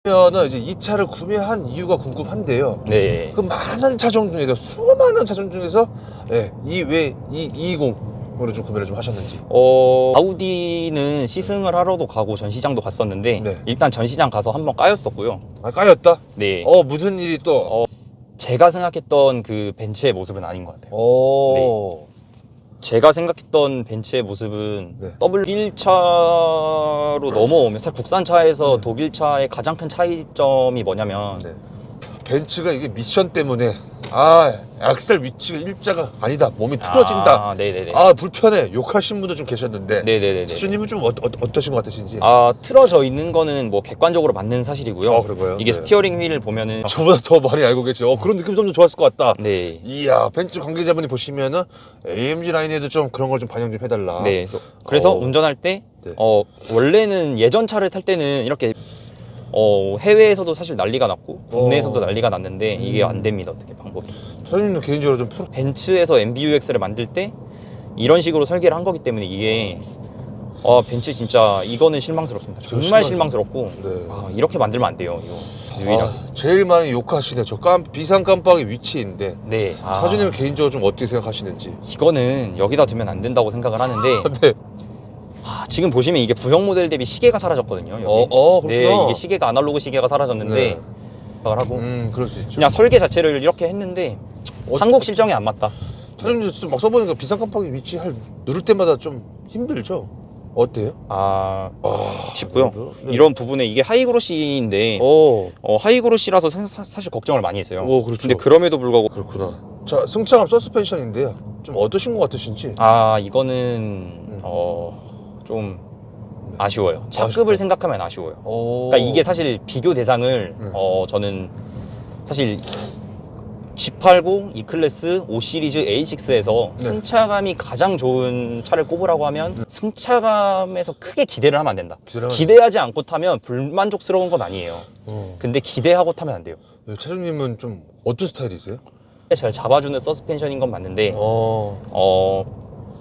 그러면은 이제 이 차를 구매한 이유가 궁금한데요. 네. 그 많은 차종 중에서 수많은 차종 중에서 이 220으로 좀 구매를 좀 하셨는지. 아우디는 시승을 하러도 가고 전시장도 갔었는데 네. 일단 전시장 가서 한번 까였었고요. 아, 까였다? 네. 무슨 일이 또? 제가 생각했던 그 벤츠의 모습은 아닌 것 같아요. 제가 생각했던 벤츠의 모습은 네. 독일차로 넘어오면 사실 국산차에서 독일차의 가장 큰 차이점이 뭐냐면 네. 벤츠가 이게 미션 때문에 액셀 위치가 일자가 아니다, 몸이 틀어진다, 네네네. 불편해, 욕하신 분도 좀 계셨는데. 네네네. 차주님은 좀 어떠신 것 같으신지? 틀어져 있는 거는 뭐 객관적으로 맞는 사실이고요. 그런가요? 이게 네. 스티어링 휠을 보면은 저보다 더 많이 알고 계세요. 그런 느낌 좀 좋았을 것 같다. 네. 이야, 벤츠 관계자분이 보시면은 AMG 라인에도 좀 그런 걸 좀 반영 좀 해달라. 네. 그래서 운전할 때 네. 원래는 예전 차를 탈 때는 이렇게 해외에서도 사실 난리가 났고 국내에서도 난리가 났는데 이게 안 됩니다. 어떻게 방법이. 차주님도 개인적으로 좀 벤츠에서 MBUX를 만들 때 이런 식으로 설계를 한 거기 때문에 이게 벤츠 진짜 이거는 실망스럽습니다. 정말 실망스럽고 네. 이렇게 만들면 안 돼요. 이거 유일하게. 제일 많이 욕하시네. 저 비상 깜빡이 위치인데. 네. 차주님은 개인적으로 좀 어떻게 생각하시는지. 이거는 여기다 두면 안 된다고 생각을 하는데 네. 지금 보시면 이게 구형 모델 대비 시계가 사라졌거든요. 여기. 그렇구나. 네, 이게 시계가 아날로그 시계가 사라졌는데 네. 생각을 하고 그럴 수 있죠. 그냥 설계 자체를 이렇게 했는데 한국 실정에 안 맞다. 차주님도 막 써보니까 비상 깜빡이 위치 누를 때마다 좀 힘들죠? 어때요? 쉽고요. 네. 이런 부분에 이게 하이그로시인데 하이그로시라서 사실 걱정을 많이 했어요. 그렇죠. 근데 그럼에도 불구하고 그렇구나. 자, 승차감 서스펜션인데요. 좀 어떠신 것 같으신지? 이거는 좀 아쉬워요. 차급을 아쉽다. 생각하면 아쉬워요. 그러니까 이게 사실 비교 대상을 저는 사실 G80, E클래스, 5시리즈, A6에서 승차감이 가장 좋은 차를 꼽으라고 하면 승차감에서 크게 기대를 하면 안 된다. 기대하지 않고 타면 불만족스러운 건 아니에요. 근데 기대하고 타면 안 돼요. 네, 차주님은 좀 어떤 스타일이세요? 잘 잡아주는 서스펜션인 건 맞는데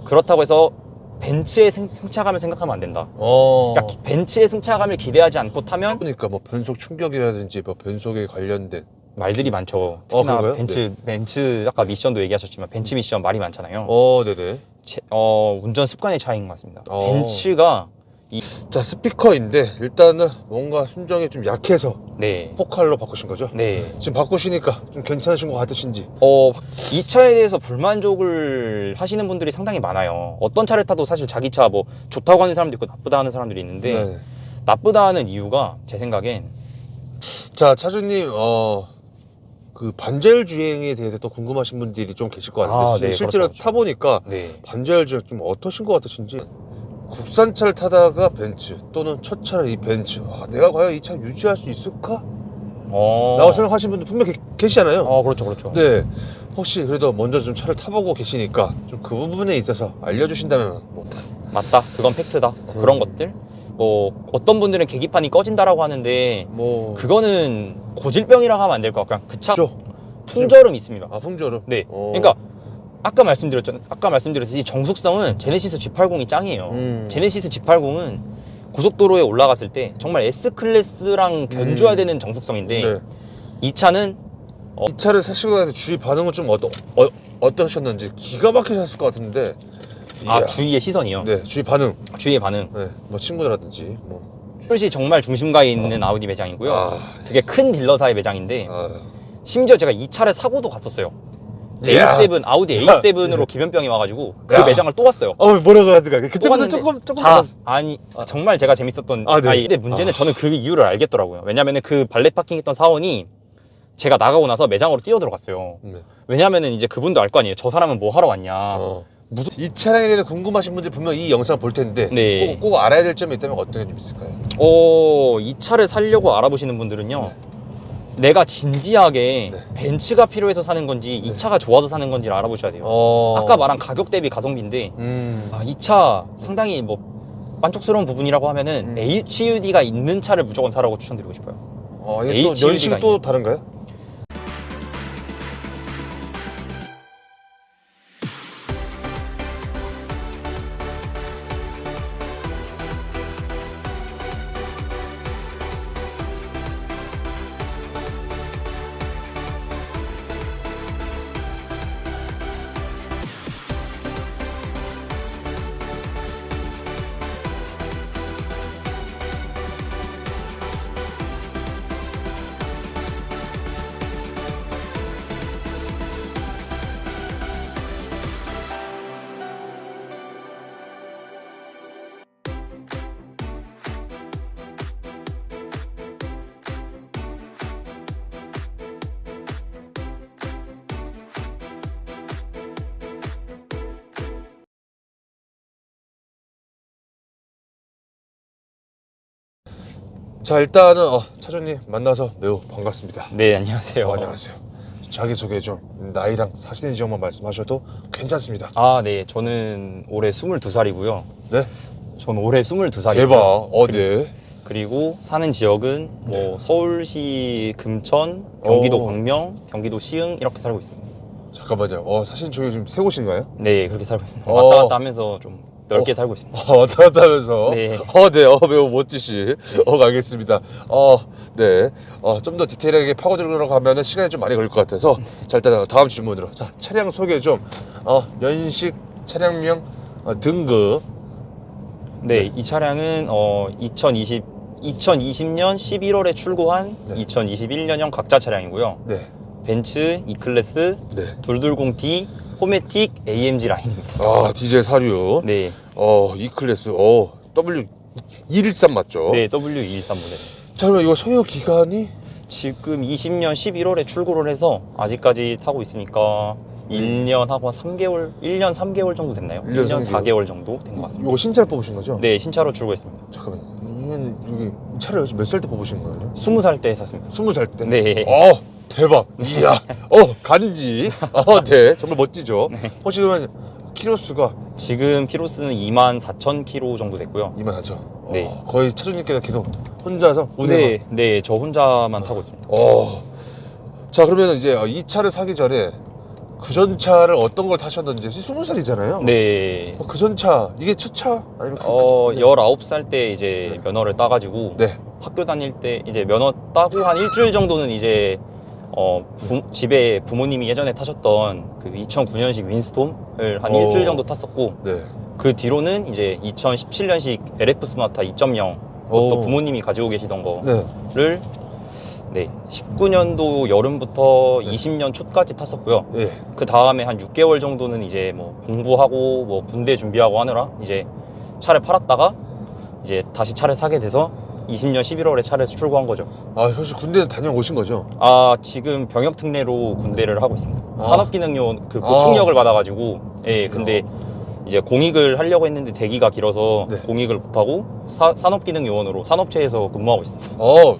그렇다고 해서 벤츠의 승차감을 생각하면 안 된다. 그러니까 벤츠의 승차감을 기대하지 않고 타면 그러니까 뭐 변속 충격이라든지 뭐 변속에 관련된 말들이 많죠. 특히나 그런가요? 벤츠 아까 미션도 얘기하셨지만 벤츠 미션 말이 많잖아요. 네네. 운전 습관의 차이인 것 같습니다. 벤츠가 자, 스피커인데 일단은 뭔가 순정이 좀 약해서 네. 포칼로 바꾸신 거죠? 네. 지금 바꾸시니까 좀 괜찮으신 것 같으신지? 이 차에 대해서 불만족을 하시는 분들이 상당히 많아요. 어떤 차를 타도 사실 자기 차 뭐 좋다고 하는 사람도 있고 나쁘다 하는 사람들이 있는데 네. 나쁘다 하는 이유가 제 생각엔 자, 차주님 그 반자율 주행에 대해서 또 궁금하신 분들이 좀 계실 것 같은데 네, 실제로 그렇죠. 타보니까 네. 반자율 주행 좀 어떠신 것 같으신지? 국산차를 타다가 벤츠 또는 첫 차를 이 벤츠, 내가 과연 이 차 유지할 수 있을까? 라고 생각하시는 분들 분명 계시잖아요. 그렇죠. 네. 혹시 그래도 먼저 좀 차를 타보고 계시니까 좀 그 부분에 있어서 알려주신다면 맞다. 그건 팩트다. 그런 것들. 어떤 분들은 계기판이 꺼진다라고 하는데 그거는 고질병이라고 하면 안 될 것 같고 그냥 그 차 풍절음 있습니다. 풍절음? 네. 그러니까 아까 말씀드렸듯이 정숙성은 제네시스 G80이 짱이에요. 제네시스 G80은 고속도로에 올라갔을 때 정말 S클래스랑 견줘야 되는 정숙성인데 이 차는 이 차를 사시고 나서 주위 반응은 좀 어떠셨는지. 기가 막히셨을 것 같은데. 주위의 시선이요? 네, 주위의 반응. 네, 뭐 친구들하든지 서울시 정말 중심가에 있는 아우디 매장이고요. 되게 큰 딜러사의 매장인데 심지어 제가 이 차를 사고도 갔었어요. A7, 아우디 A7으로 기변병이 와가지고 그 매장을 또 왔어요. 뭐라고 하든가. 그때보다 조금 정말 제가 재밌었던 네. 근데 문제는 저는 그 이유를 알겠더라고요. 왜냐면은 그 발렛 파킹했던 사원이 제가 나가고 나서 매장으로 뛰어들어갔어요. 왜냐면은 이제 그분도 알 거 아니에요. 저 사람은 뭐 하러 왔냐. 이 차량에 대해서 궁금하신 분들 분명 이 영상 볼 텐데 꼭 알아야 될 점이 있다면 어떤 게 좀 있을까요? 이 차를 사려고 알아보시는 분들은요. 내가 진지하게 벤츠가 필요해서 사는 건지 이 차가 좋아서 사는 건지를 알아보셔야 돼요. 아까 말한 가격 대비 가성비인데 이 차 상당히 만족스러운 부분이라고 하면은 HUD가 있는 차를 무조건 사라고 추천드리고 싶어요. 이게 또 연식이 또 다른가요? 자, 일단은 차주님 만나서 매우 반갑습니다. 네, 안녕하세요. 안녕하세요. 자기소개 좀, 나이랑 사시는 지역만 말씀하셔도 괜찮습니다. 아, 네. 저는 올해 22살이고요. 네? 저는 올해 22살이고요. 대박. 네. 그리고 사는 지역은 뭐 서울시 금천, 경기도 오. 광명, 경기도 시흥 이렇게 살고 있습니다. 잠깐만요. 사시는 지역이 지금 세 곳인가요? 네, 그렇게 살고 있습니다. 어. 왔다 갔다 하면서 좀 넓게 살고 있습니다. 왔다 갔다 하면서. 네. 네. 매우 멋지시. 알겠습니다. 네. 좀 더 디테일하게 파고들으려고 하면은 시간이 좀 많이 걸릴 것 같아서. 자, 일단 다음 질문으로. 자, 차량 소개 좀. 연식, 차량명, 등급. 네, 이 차량은 2020년 11월에 출고한 네. 2021년형 각자 차량이고요. 네. 벤츠 E클래스 네. 220D 포매틱 AMG 라인입니다. 디젤 사류. 네, E클래스. W213 맞죠? 네 W213 모델. 자, 그러면 이거 소요 기간이? 지금 20년 11월에 출고를 해서 아직까지 타고 있으니까 1년 하고 한 3개월, 1년 3개월 정도 됐나요? 1년 1년 3개월. 4개월 정도 된 것 같습니다. 이거 신차를 뽑으신 거죠? 네, 신차로 출고했습니다. 잠깐만요. 이건 여기 차를 몇 살 때 뽑으신 거예요? 20살 때 샀습니다. 20살 때? 네. 대박. 이야. 간지. 네. 정말 멋지죠? 혹시 그러면 키로수가 지금 키로수는 24,000km 정도 됐고요. 24,000. 네. 거의 차주님께서 계속 혼자서 운행을. 네, 저 혼자만 타고 있습니다. 자, 그러면 이제 이 차를 사기 전에 그 전 차를 어떤 걸 타셨는지 20살이잖아요. 네. 그 전 차, 이게 첫 차? 아니면 네. 19살 때 이제 면허를 따가지고 네. 학교 다닐 때 이제 면허 따고 한 일주일 정도는 이제 집에 부모님이 예전에 타셨던 그 2009년식 윈스톰을 한 일주일 정도 탔었고, 네. 그 뒤로는 이제 2017년식 LF 소나타 2.0 오. 또 부모님이 가지고 계시던 네. 거를 네, 19년도 여름부터 20년 초까지 탔었고요. 예. 그 다음에 한 6개월 정도는 이제 뭐 공부하고 뭐 군대 준비하고 하느라 이제 차를 팔았다가 이제 다시 차를 사게 돼서 20년 11월에 차를 출고한 거죠. 사실 군대는 다녀오신 거죠? 지금 병역 특례로 군대를 하고 있습니다. 산업기능요 그 보충력을 받아가지고, 예, 근데 이제 공익을 하려고 했는데 대기가 길어서 네. 공익을 못하고 산업기능 요원으로 산업체에서 근무하고 있습니다.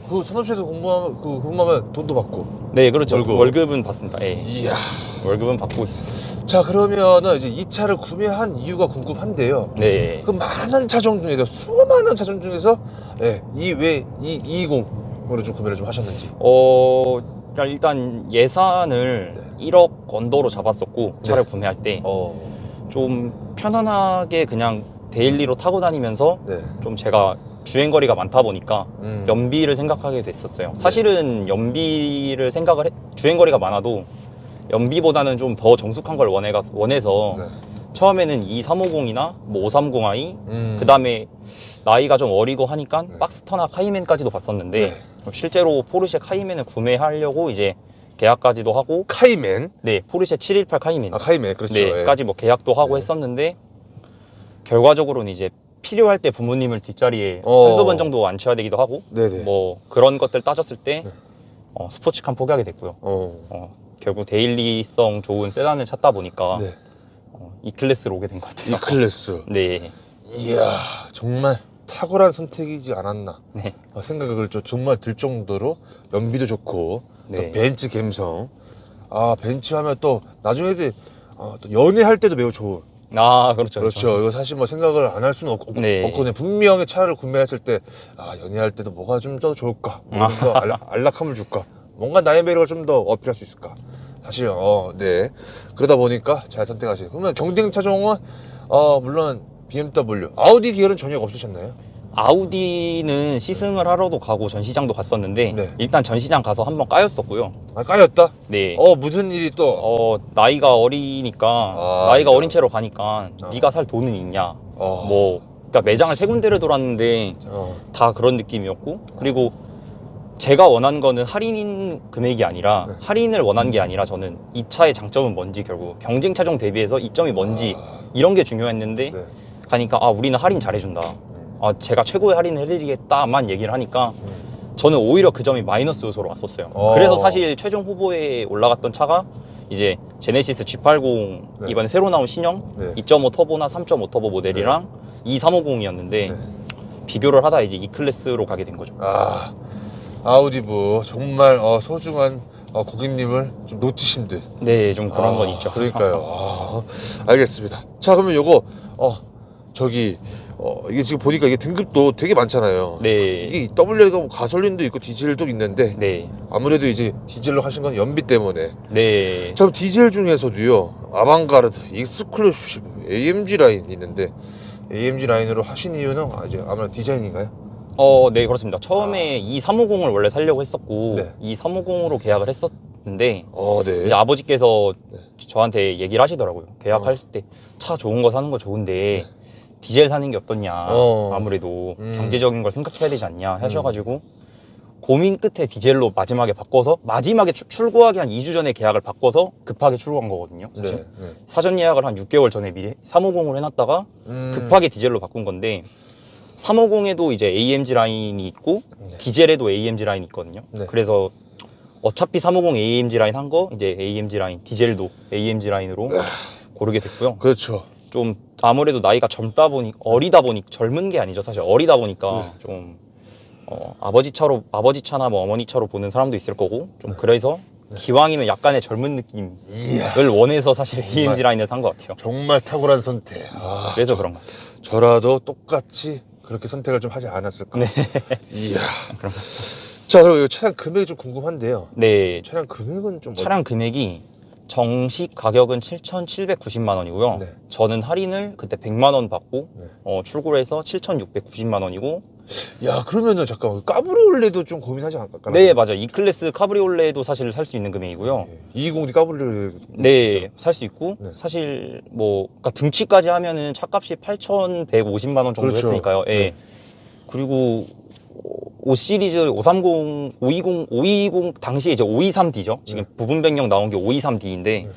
그 산업체에서 근무하면 돈도 받고. 네, 그렇죠. 월급. 월급은 받습니다. 예, 이야. 월급은 받고 있습니다. 자, 그러면은 이제 이 차를 구매한 이유가 궁금한데요. 네. 그 많은 차종 중에서 수많은 차종 중에서 왜 220으로 좀 구매를 좀 하셨는지. 일단 예산을 1억 언더로 잡았었고 차를 구매할 때 좀 편안하게 그냥 데일리로 타고 다니면서 네. 좀 제가 주행거리가 많다 보니까 음. 연비를 생각하게 됐었어요. 사실은 연비를 주행거리가 많아도 연비보다는 좀 더 정숙한 걸 원해서 네. 처음에는 2350이나 뭐 530i 그 음. 다음에 나이가 좀 어리고 하니까 박스터나 카이맨까지도 봤었는데 네. 실제로 포르쉐 카이맨을 구매하려고 이제 계약까지도 하고, 카이맨. 네, 포르쉐 718 카이맨 카이맨. 그렇죠. 네, 예. 까지 뭐 계약도 하고 네. 했었는데 결과적으로는 이제 필요할 때 부모님을 뒷자리에 한두 번 정도 앉혀야 되기도 하고, 네네. 뭐 그런 것들 따졌을 때 스포츠카 포기하게 됐고요. 결국 데일리성 좋은 세단을 찾다 보니까 네. E클래스로 오게 된 것 같아요. E클래스. 네. 이야, 정말 탁월한 선택이지 않았나 네. 생각을 정말 들 정도로 연비도 좋고, 네. 또 벤츠 감성. 벤츠 하면 또 나중에 또 연애할 때도 매우 좋은. 그렇죠. 그렇죠. 이거 사실 뭐 생각을 안 할 수는 네. 없거든요. 분명히 차를 구매했을 때 연애할 때도 뭐가 좀 더 좋을까, 좀 더 안락함을 줄까, 뭔가 나의 매력을 좀 더 어필할 수 있을까. 사실 네. 그러다 보니까 잘 선택하시고. 그러면 경쟁 차종은 물론 BMW, 아우디 계열은 전혀 없으셨나요? 아우디는 시승을 하러도 가고 전시장도 갔었는데 네. 일단 전시장 가서 한번 까였었고요. 까였다? 네. 무슨 일이 또? 나이가 어리니까 나이가 어린 채로 가니까 네가 살 돈은 있냐? 그러니까 매장을 세 군데를 돌았는데 다 그런 느낌이었고, 그리고 제가 원한 거는 할인 금액이 아니라 할인을 원한 게 아니라 저는 이 차의 장점은 뭔지, 결국 경쟁 차종 대비해서 이점이 뭔지 이런 게 중요했는데 네. 가니까 우리는 할인 잘해준다. 제가 최고의 할인을 해드리겠다만 얘기를 하니까 저는 오히려 그 점이 마이너스 요소로 왔었어요. 그래서 사실 최종 후보에 올라갔던 차가 이제 제네시스 G80 네. 이번에 새로 나온 신형 네. 2.5 터보나 3.5 터보 모델이랑 2350이었는데 비교를 하다 이제 E클래스로 가게 된 거죠. 아, 아우디부 정말 소중한 고객님을 좀 놓치신 듯. 네, 좀 그런 건 있죠. 그러니까요. 알겠습니다. 자, 그러면 요거 이게 지금 보니까 이게 등급도 되게 많잖아요. 네. 이게 W가 뭐 가솔린도 있고 디젤도 있는데 네. 아무래도 이제 디젤로 하신 건 연비 때문에. 네. 참 디젤 중에서도요. 아방가르드, 익스클루시브, AMG 라인 있는데 AMG 라인으로 하신 이유는 이제 아무래도 디자인인가요? 네, 그렇습니다. 처음에 E350을 원래 살려고 했었고 네. E350으로 계약을 했었는데 네. 이제 아버지께서 저한테 얘기를 하시더라고요. 계약할 때 차 좋은 거 사는 거 좋은데 디젤 사는 게 어떻냐. 아무래도 경제적인 걸 생각해야 되지 않냐 하셔가지고 고민 끝에 디젤로 마지막에 바꿔서 마지막에 출고하기 한 2주 전에 계약을 바꿔서 급하게 출고한 거거든요. 사실. 네. 사전 예약을 한 6개월 전에 미리 350으로 해놨다가 급하게 디젤로 바꾼 건데 350에도 이제 AMG 라인이 있고 디젤에도 AMG 라인이 있거든요. 네. 그래서 어차피 350 AMG 라인 한 거 이제 AMG 라인 디젤도 AMG 라인으로 고르게 됐고요. 그렇죠. 좀 아무래도 나이가 어리다 보니 젊은 게 아니죠. 사실 어리다 보니까 좀 아버지 차나 뭐 어머니 차로 보는 사람도 있을 거고 좀 그래서 기왕이면 약간의 젊은 느낌을 원해서 사실 AMG 라인을 산 것 같아요. 정말 탁월한 선택. 그래서 그런 것 같아요. 저라도 똑같이 그렇게 선택을 좀 하지 않았을까. 네. 이야. 자, 그럼 이 차량 금액이 좀 궁금한데요. 네. 차량 금액은 좀 차량 금액이 정식 가격은 7,790만 원이고요. 네. 저는 할인을 그때 100만 원 받고 네. 출고를 해서 7,690만 원이고. 야, 그러면은 잠깐 까브리올레도 좀 고민하지 않을까? 네, 맞아요. E클래스 카브리올레도 사실 살 수 있는 금액이고요. 220D 까브리올레. 네, 살 수 있고 네. 사실 뭐 그러니까 등치까지 하면은 차값이 8,150만 원 정도 그렇죠. 했으니까요. 예. 네. 그리고 5 시리즈 530, 520 당시에 이제 523D죠. 지금 부분 변경 나온 게 523D인데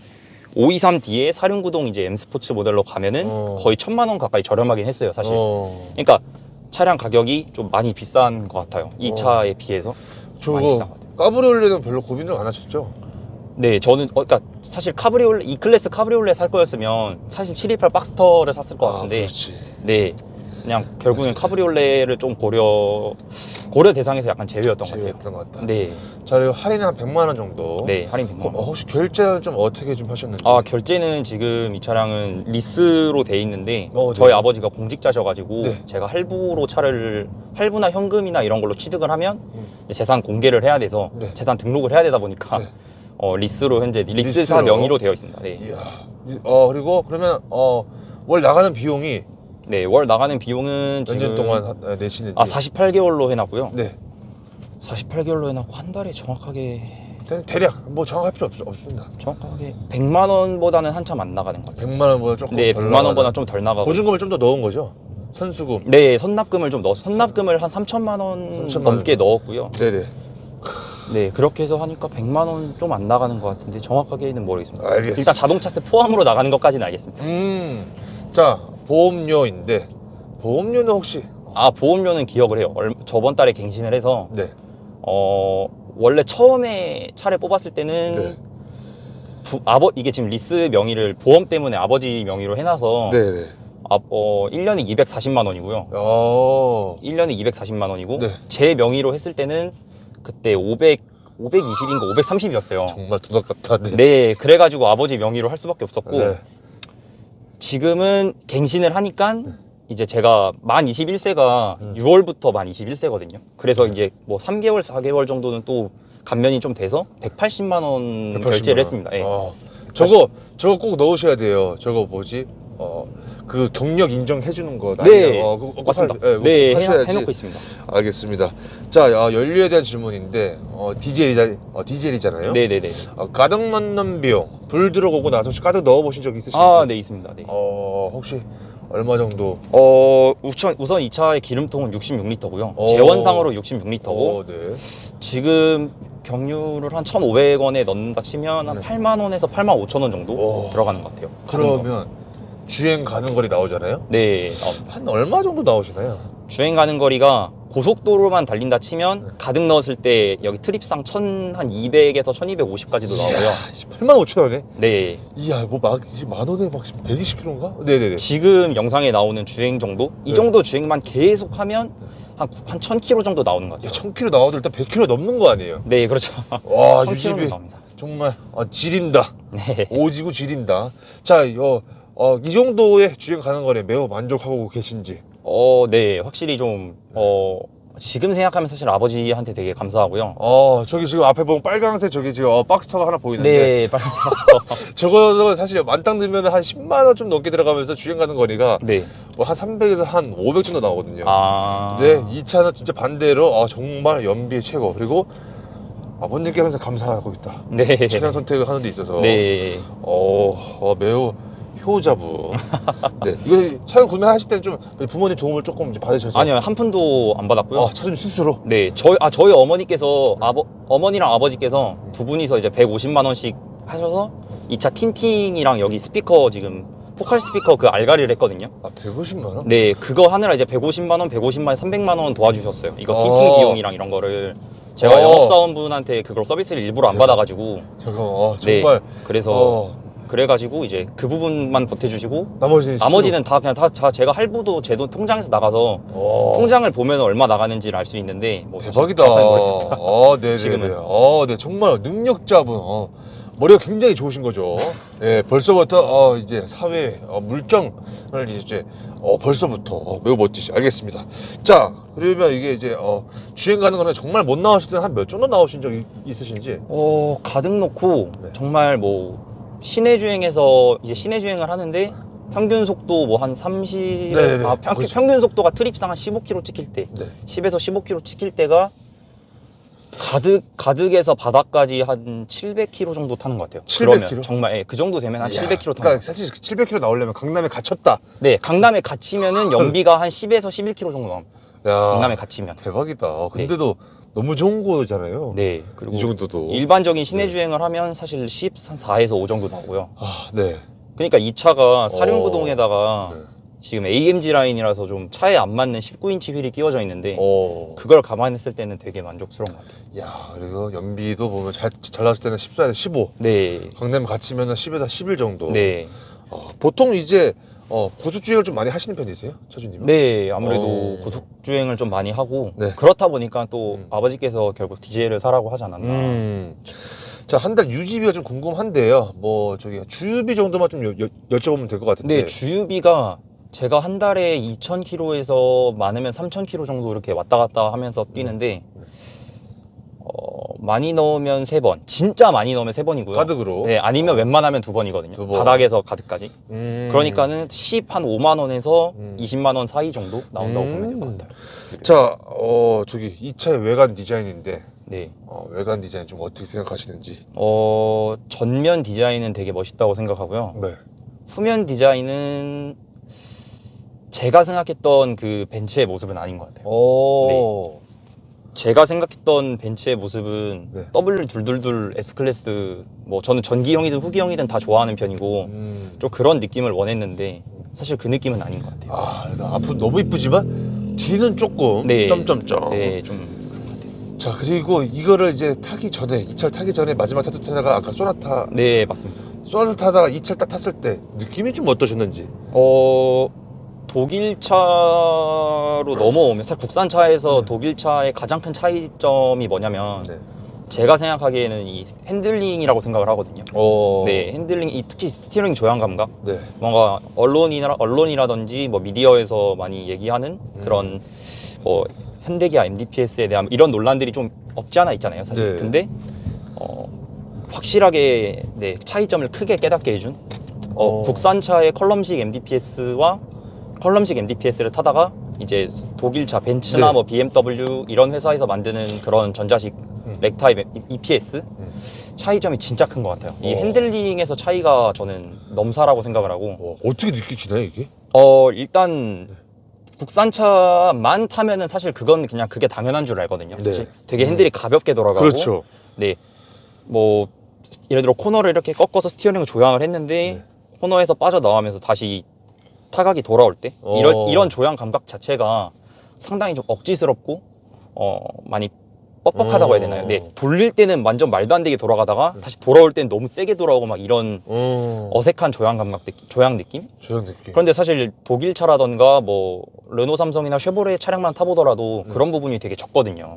523D에 사륜구동 이제 M 스포츠 모델로 가면은 거의 1,000만 원 가까이 저렴하긴 했어요, 사실. 그러니까 차량 가격이 좀 많이 비싼 것 같아요. 이 차에 비해서 많이 저거 비싼 것 같아요. 까브리올레는 별로 고민을 안 하셨죠? 네, 저는 그러니까 사실 카브리올레 E클래스 카브리올레 살 거였으면 사실 728 박스터를 샀을 것 같은데. 그렇지. 네, 그냥 결국엔 카브리올레를 좀 고려 대상에서 약간 제외였던 것 같아요. 제외였던 것 같다. 네, 자, 그리고 할인은 한 100만 원 정도. 네, 할인 100만 원. 혹시 결제는 좀 어떻게 좀 하셨는지? 결제는 지금 이 차량은 리스로 돼 있는데 네. 저희 아버지가 공직자셔가지고 네. 제가 할부나 현금이나 이런 걸로 취득을 하면 이제 재산 공개를 해야 돼서 네. 재산 등록을 해야 되다 보니까 네. 리스로 현재 리스사 리스로? 명의로 되어 있습니다. 네. 이야. 그리고 그러면 월 나가는 비용이 네, 월 나가는 비용은 몇 지금 년 동안 내시는지? 48개월로 해놨고요. 네. 48개월로 해놨고 한 달에 정확하게 대략 뭐 정확할 필요 없습니다. 100만 원보다는 한참 안 나가는 것 같아요. 100만 원보다 조금 네, 덜 100만 나가는. 원보다 좀 덜 나가고. 보증금을 좀 더 넣은 거죠? 선수금. 네, 선납금을 좀 선납금을 한 3천만 원 3천만 넘게 넣었고요. 네네. 네, 그렇게 해서 하니까 100만 원 좀 안 나가는 것 같은데 정확하게는 모르겠습니다. 알겠습니다. 일단 자동차세 포함으로 나가는 것까지는 알겠습니다. 자, 보험료인데 보험료는 혹시? 보험료는 기억을 해요. 저번 달에 갱신을 해서 네. 원래 처음에 차를 뽑았을 때는 네. 이게 지금 리스 명의를 보험 때문에 아버지 명의로 해놔서 네네. 1년에 240만 원이고요. 1년에 240만 원이고 네. 제 명의로 했을 때는 그때 520인가 530이었어요. 정말 돈 아깝다. 네. 네, 그래가지고 아버지 명의로 할 수밖에 없었고 네. 지금은 갱신을 하니까 이제 제가 만 21세가 6월부터 만 21세거든요. 그래서 이제 뭐 3개월, 4개월 정도는 또 감면이 좀 돼서 180만 원 결제를 했습니다. 네. 저거 꼭 넣으셔야 돼요. 저거 뭐지? 그 경력 인정해 주는 거. 네, 그거 맞습니다. 꼭 네, 하셔야지. 해놓고 있습니다. 알겠습니다. 자, 연료에 대한 질문인데 디젤이잖아요. 네네네. 가득 넣는 비용, 불 들어오고 나서 혹시 가득 넣어보신 적 있으신지? 네, 있습니다. 네. 혹시 얼마 정도? 우선 이 차의 기름통은 66리터고요. 재원상으로 66리터고 네. 지금 경유를 한 1,500원에 넣는다 치면 한 8만 원에서 8만 5천 원 정도 들어가는 것 같아요. 그러면 주행 가는 거리 나오잖아요. 네, 한 얼마 정도 나오시나요? 주행 가는 거리가 고속도로만 달린다 치면 가득 넣었을 때 여기 트립상 1200에서 1250까지도 나오고요. 85,000원에? 네. 이야, 뭐 만 원에 막 120km인가? 네네네. 지금 영상에 나오는 주행 정도? 이 네. 정도 주행만 계속 하면 한 1000km 정도 나오는 것 야, 같아요. 1000km 나와도 일단 100km 넘는 거 아니에요? 네, 그렇죠. 와, 1000km는 유지비 나옵니다. 정말 지린다. 네. 오지구 지린다. 자, 이 정도의 주행 가는 거에 매우 만족하고 계신지. 네. 확실히 좀, 지금 생각하면 사실 아버지한테 되게 감사하고요. 저기 지금 앞에 보면 빨간색 저기 지금 박스터가 하나 보이는데. 네, 빨리 들었어. 저거는 사실 만땅 들면 한 10만 원 좀 넘게 들어가면서 주행 가는 거리가 네. 뭐 한 300에서 한 500 정도 나오거든요. 아. 근데 이 차는 진짜 반대로 정말 연비 최고. 그리고 아버님께 항상 감사하고 있다. 네. 차량 선택을 하는 데 있어서. 네. 매우 효자분. 네. 이거 차량 구매하실 때는 좀 부모님 도움을 조금 이제 받으셔서. 아니요, 한 푼도 안 받았고요. 차주님 스스로. 네, 저희 어머니께서 어머니랑 아버지께서 두 분이서 이제 150만 원씩 하셔서 이 차 틴팅이랑 여기 스피커 지금 포칼 스피커 그 알가리를 했거든요. 150만 원? 네, 그거 하느라 이제 150만 원, 150만 원, 300만 원 도와주셨어요. 이거 틴팅 비용이랑 이런 거를 제가 영업사원분한테 그걸 서비스를 일부러 안 받아가지고. 잠깐만, 네, 정말. 그래서 그래가지고 이제 그 부분만 보태주시고 나머지는 다 그냥 다 제가 할부도 제 돈 통장에서 나가서 통장을 보면 얼마 나가는지를 알 수 있는데 뭐 대박이다. 정확하게 모르겠습니다. 네네네. 지금은. 네, 정말 능력자분. 머리가 굉장히 좋으신 거죠. 예, 벌써부터 이제 사회 물정을 이제 벌써부터 매우 멋지시. 알겠습니다. 자, 그러면 이게 이제 주행 가는 거는 정말 못 나오실 때는 한 몇 정도 나오신 적 있으신지? 가득 놓고 네. 정말 뭐 시내 주행에서 이제 시내 주행을 하는데 평균 속도 뭐 한 30, 네네네. 평균 속도가 트립상 한 15km 찍힐 때, 네. 10에서 15km 찍힐 때가 가득에서 바닥까지 한 700km 정도 타는 것 같아요. 700km? 그러면 정말 그 정도 되면 한 700km 타는 그러니까 것 사실 700km 나오려면 강남에 갇혔다. 네, 강남에 갇히면은 연비가 한 10에서 11km 정도 나옵니다. 야, 강남에 갇히면. 대박이다. 근데도 너무 좋은 거잖아요. 네, 그리고 이 정도도. 일반적인 시내 주행을 하면 사실 14에서 5 정도 나오고요. 네. 그러니까 이 차가 사륜구동에다가 네. 지금 AMG 라인이라서 좀 차에 안 맞는 19인치 휠이 끼워져 있는데 그걸 감안했을 때는 되게 만족스러운 것 같아요. 야, 그래서 연비도 보면 잘 나왔을 때는 14에서 15. 네. 강남 갇히면 10에서 11 정도. 네. 보통 이제 고속주행을 좀 많이 하시는 편이세요, 차주님은? 네, 아무래도 고속주행을 좀 많이 하고 네. 그렇다 보니까 또 아버지께서 결국 디젤을 사라고 하지 않았나. 자, 한 달 유지비가 좀 궁금한데요. 뭐 저기 주유비 정도만 좀 여쭤보면 될 것 같은데. 네, 주유비가 제가 한 달에 2,000km에서 많으면 3,000km 정도 이렇게 왔다 갔다 하면서 뛰는데 많이 넣으면 3번, 진짜 많이 넣으면 3번이고요. 가득으로. 네, 아니면 웬만하면 2번이거든요. 2번. 바닥에서 가득까지. 그러니까는 한 5만 원에서 20만 원 사이 정도 나온다고 보면 될 것 같아요. 자, 저기 이 차의 외관 디자인인데 네. 외관 디자인 좀 어떻게 생각하시는지. 전면 디자인은 되게 멋있다고 생각하고요. 네. 후면 디자인은 제가 생각했던 그 벤츠의 모습은 아닌 것 같아요. 제가 생각했던 벤츠의 모습은 네. W222 S클래스, 뭐 저는 전기형이든 후기형이든 다 좋아하는 편이고 좀 그런 느낌을 원했는데 사실 그 느낌은 아닌 것 같아요. 그래서 앞은 너무 이쁘지만 뒤는 조금 네. 점점점. 네, 좀 그런 것 같아요. 자, 그리고 이거를 이제 타기 전에, 이 차를 타기 전에 마지막 타던 차가 아까 소나타. 네, 맞습니다. 소나타 타다가 이 차를 딱 탔을 때 느낌이 좀 어떠셨는지. 독일 차로 넘어오면 사실 국산차에서 독일 차의 가장 큰 차이점이 뭐냐면 네. 제가 생각하기에는 이 핸들링이라고 생각을 하거든요. 네, 핸들링, 특히 스티어링 조향 감각, 네. 뭔가 언론이라든지 뭐 미디어에서 많이 얘기하는 그런 뭐 현대기아 MDPS에 대한 이런 논란들이 좀 없지 않아 있잖아요, 사실. 네. 근데 확실하게 네, 차이점을 크게 깨닫게 해준 국산차의 컬럼식 MDPS를 타다가 이제 독일차 벤츠나 네. 뭐 BMW 이런 회사에서 만드는 그런 전자식 렉타입 EPS 차이점이 진짜 큰 것 같아요. 이 핸들링에서 차이가 저는 넘사라고 생각을 하고. 어떻게 느끼시나요, 이게? 일단 국산차만 타면은 사실 그건 그냥 그게 당연한 줄 알거든요. 네. 사실 되게 핸들이 가볍게 돌아가고. 그렇죠. 네. 뭐 예를 들어 코너를 이렇게 꺾어서 스티어링을 조향을 했는데 코너에서 빠져나오면서 다시 타각이 돌아올 때 이런 조향 감각 자체가 상당히 좀 억지스럽고 많이 뻑뻑하다고 해야 되나요? 네, 돌릴 때는 완전 말도 안 되게 돌아가다가 다시 돌아올 때는 너무 세게 돌아오고 막 이런 어색한 조양 느낌? 조양 느낌. 그런데 사실 독일 차라던가 뭐 르노, 삼성이나 쉐보레 차량만 타보더라도 그런 부분이 되게 적거든요.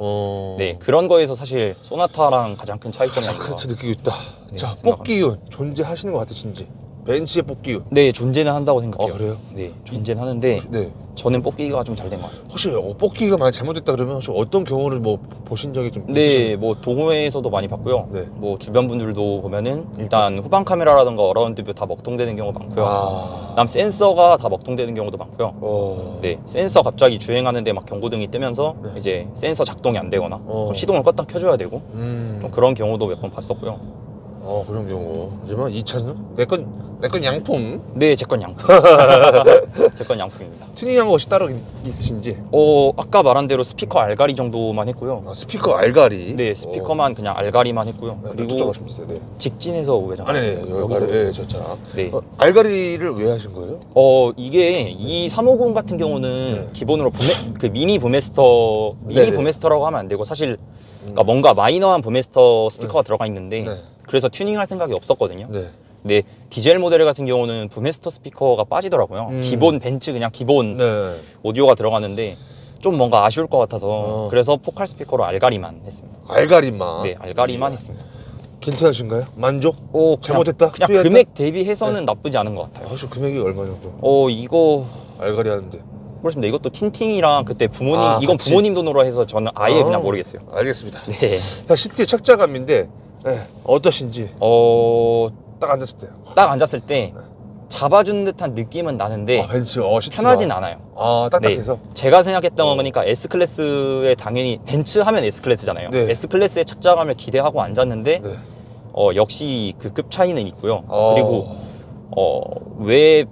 네, 그런 거에서 사실 소나타랑 가장 큰 차이점이 가장 아닌가. 큰 느끼고 있다. 네, 자, 생각합니다. 뽑기운 존재하시는 것 같으신지. 벤츠의 뽑기운. 네, 존재는 한다고 생각해요. 아, 그래요? 네, 존재는 하는데 네. 저는 뽑기가 좀 잘 된 것 같습니다. 혹시 뽑기가 만약 잘못됐다 그러면 혹시 어떤 경우를 뭐 보신 적이 좀 네, 뭐 동호회에서도 많이 봤고요. 네. 뭐 주변 분들도 보면은 일단 후방 카메라라든가 어라운드 뷰 다 먹통되는 경우가 많고요. 아. 그다음 센서가 다 먹통되는 경우도 많고요. 네, 센서 갑자기 주행하는데 막 경고등이 뜨면서 네. 이제 센서 작동이 안 되거나 그럼 시동을 껐다 켜줘야 되고 좀 그런 경우도 몇 번 봤었고요. 그런 경우. 하지만 이 차는 내 건 양품. 네, 제 건 양품. 제 건 양품입니다. 튜닝한 것이 따로 있으신지. 아까 말한 대로 스피커 알가리 정도만 했고요. 스피커 알가리. 네, 스피커만 그냥 알가리만 했고요. 그리고 그리고 좀 네. 직진해서 우회전. 아니, 네, 여기서 네, 저 차. 네. 알가리를 왜 하신 거예요? 이게 이 350 같은 경우는 네. 기본으로 미니 부메스터라고 하면 안 되고 사실 그러니까 뭔가 마이너한 부메스터 스피커가 들어가 있는데 네. 그래서 튜닝할 생각이 없었거든요. 네. 근데 디젤 모델 같은 경우는 부메스터 스피커가 빠지더라고요. 기본 벤츠 그냥 기본 네. 오디오가 들어가는데 좀 뭔가 아쉬울 것 같아서 그래서 포칼 스피커로 알가리만 했습니다. 알가리만. 네, 알가리만 했습니다. 괜찮으신가요? 만족? 그냥- 잘못했다? 그냥 후회했다? 금액 대비해서는 나쁘지 않은 것 같아요. 혹시 금액이 얼마냐고? 이거 알가리 하는데. 모르겠습니다. 이것도 틴팅이랑 그때 부모님 이건 같이? 부모님 돈으로 해서 저는 아예 그냥 모르겠어요. 알겠습니다. 네. 자, 시트의 착자감인데 어떠신지 딱 앉았을 때. 딱 앉았을 때 잡아준 듯한 느낌은 나는데 벤츠 시트가. 편하진 않아요. 딱딱해서. 네. 제가 생각했던 건 그러니까 S클래스에 당연히 벤츠 하면 S클래스잖아요. 네. S클래스의 착자감을 기대하고 앉았는데 네. 역시 그 급 차이는 있고요. 어. 그리고 왜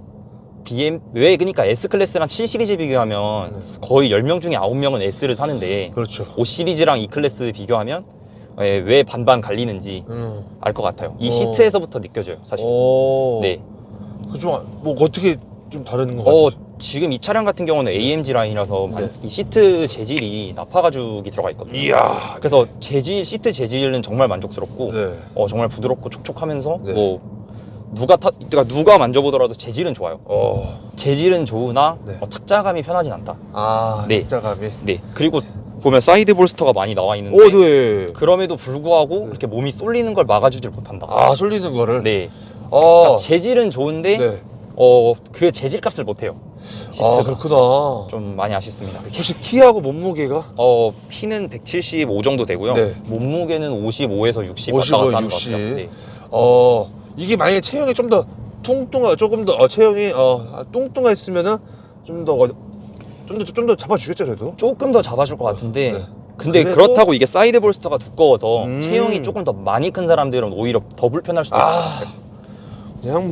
그러니까 S클래스랑 7시리즈 비교하면 거의 10명 중에 9명은 S를 사는데 그렇죠. 5시리즈랑 E클래스 비교하면 왜 반반 갈리는지 알 것 같아요. 이 시트에서부터 느껴져요, 사실. 네. 뭐 어떻게 좀 다른 것 같아요? 지금 이 차량 같은 경우는 AMG 라인이라서 네. 이 시트 재질이 나파 가죽이 들어가 있거든요. 이야. 그래서 시트 재질은 정말 만족스럽고 네. 정말 부드럽고 촉촉하면서 네. 뭐 그러니까 누가 만져보더라도 재질은 좋아요. 재질은 좋으나 네. 착자감이 편하진 않다. 네. 네. 착자감이. 네. 그리고 보면 사이드 볼스터가 많이 나와 있는데 네. 그럼에도 불구하고 이렇게 몸이 쏠리는 걸 막아주질 못한다. 쏠리는 거를. 네. 그러니까 재질은 좋은데 네. 그 재질값을 못해요. 시트가. 그렇구나. 좀 많이 아쉽습니다. 그게. 혹시 키하고 몸무게가? 키는 175 정도 되고요. 네. 몸무게는 55에서 60 55, 왔다 갔다 하는 것 60. 같아요. 네. 이게 만약에 체형이 좀 더 조금 더 체형이 뚱뚱했으면은 좀 더 잡아주겠죠 그래도. 조금 더 잡아줄 것 같은데 네. 근데 그래도- 그렇다고 이게 사이드 볼스터가 두꺼워서 음. 체형이 조금 더 많이 큰 사람들은 오히려 더 불편할 수도 있어요. 그냥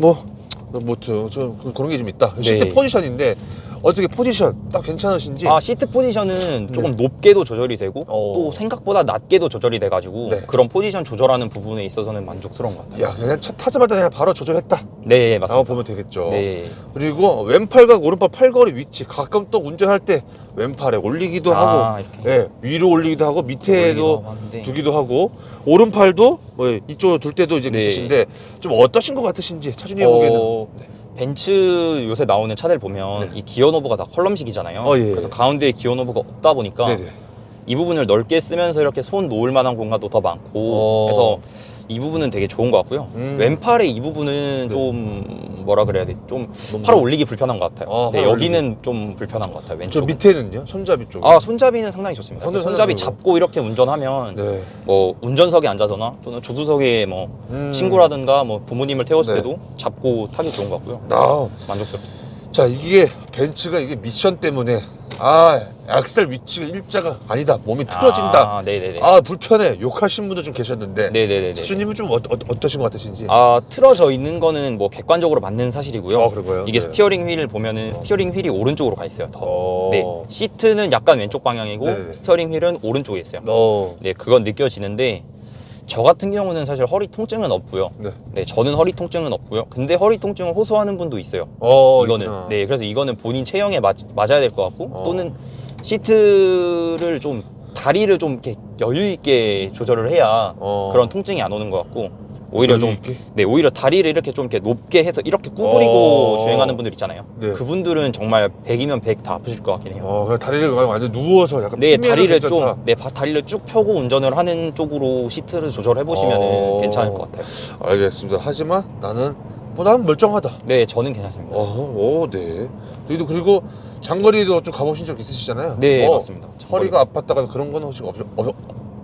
그런 게 좀 있다. 네. 시트 포지션인데 어떻게 포지션 딱 괜찮으신지. 시트 포지션은 조금 높게도 조절이 되고 또 생각보다 낮게도 조절이 돼가지고 네. 그런 포지션 조절하는 부분에 있어서는 만족스러운 것 같아요. 야, 그냥 차 타자마자 그냥 바로 조절했다. 네, 라고 맞습니다. 보면 되겠죠. 네. 그리고 왼팔과 오른팔 팔걸이 위치 가끔 또 운전할 때 왼팔에 올리기도 하고 이렇게. 예, 위로 올리기도 하고 밑에도 올리기도 하는데. 두기도 하고 오른팔도 뭐 이쪽 둘 때도 이제 네. 있으신데 좀 어떠신 것 같으신지 차준이 보기에는. 벤츠 요새 나오는 차들 보면 이 기어 노브가 다 컬럼식이잖아요. 예. 그래서 가운데에 기어 노브가 없다 보니까 네네. 이 부분을 넓게 쓰면서 이렇게 손 놓을 만한 공간도 더 많고 그래서 이 부분은 되게 좋은 것 같고요. 왼팔의 이 부분은 좀 뭐라 그래야 돼? 좀 팔 올리기 불편한 것 같아요. 네, 팔 여기는 좀 불편한 것 같아요. 저 왼쪽. 밑에는요? 손잡이 쪽. 손잡이는 상당히 좋습니다. 손잡이 손잡이 잡고 이렇게 운전하면 네. 뭐 운전석에 앉아서나 또는 조수석에 뭐 친구라든가 뭐 부모님을 태웠을 네. 때도 잡고 타기 좋은 것 같고요. 만족스럽습니다. 자, 이게 벤츠가 이게 미션 때문에 악셀 위치가 일자가 아니다. 몸이 틀어진다. 네네네. 불편해. 욕하신 분도 좀 계셨는데. 네네네. 차주님은 좀 어떠신 것 같으신지. 틀어져 있는 거는 뭐 객관적으로 맞는 사실이고요. 그런가요? 이게 네. 스티어링 휠을 보면은 스티어링 휠이 오른쪽으로 가 있어요. 더. 네. 어. 시트는 약간 왼쪽 방향이고 네네네. 스티어링 휠은 오른쪽에 있어요. 네, 그건 느껴지는데 저 같은 경우는 사실 허리 통증은 없고요. 네, 저는 허리 통증은 없고요. 근데 허리 통증을 호소하는 분도 있어요. 이거는 있구나. 네, 그래서 이거는 본인 체형에 맞아야 될 것 같고 또는 시트를 좀 다리를 좀 이렇게 여유 있게 조절을 해야 그런 통증이 안 오는 것 같고 오히려 좀 네, 오히려 다리를 이렇게 좀 이렇게 높게 해서 이렇게 구부리고 주행하는 분들 있잖아요. 네. 그분들은 정말 100이면 100 다 아프실 것 같긴 해요. 그냥 다리를 완전 누워서 약간 네, 피면은 다리를 괜찮다. 좀, 네, 다리를 쭉 펴고 운전을 하는 쪽으로 시트를 조절해 보시면 괜찮을 것 같아요. 알겠습니다. 하지만 나는 나는 멀쩡하다. 네, 저는 괜찮습니다. 네. 그리고 장거리도 좀 가보신 적 있으시잖아요. 네, 맞습니다. 허리가 아팠다가 그런 건 혹시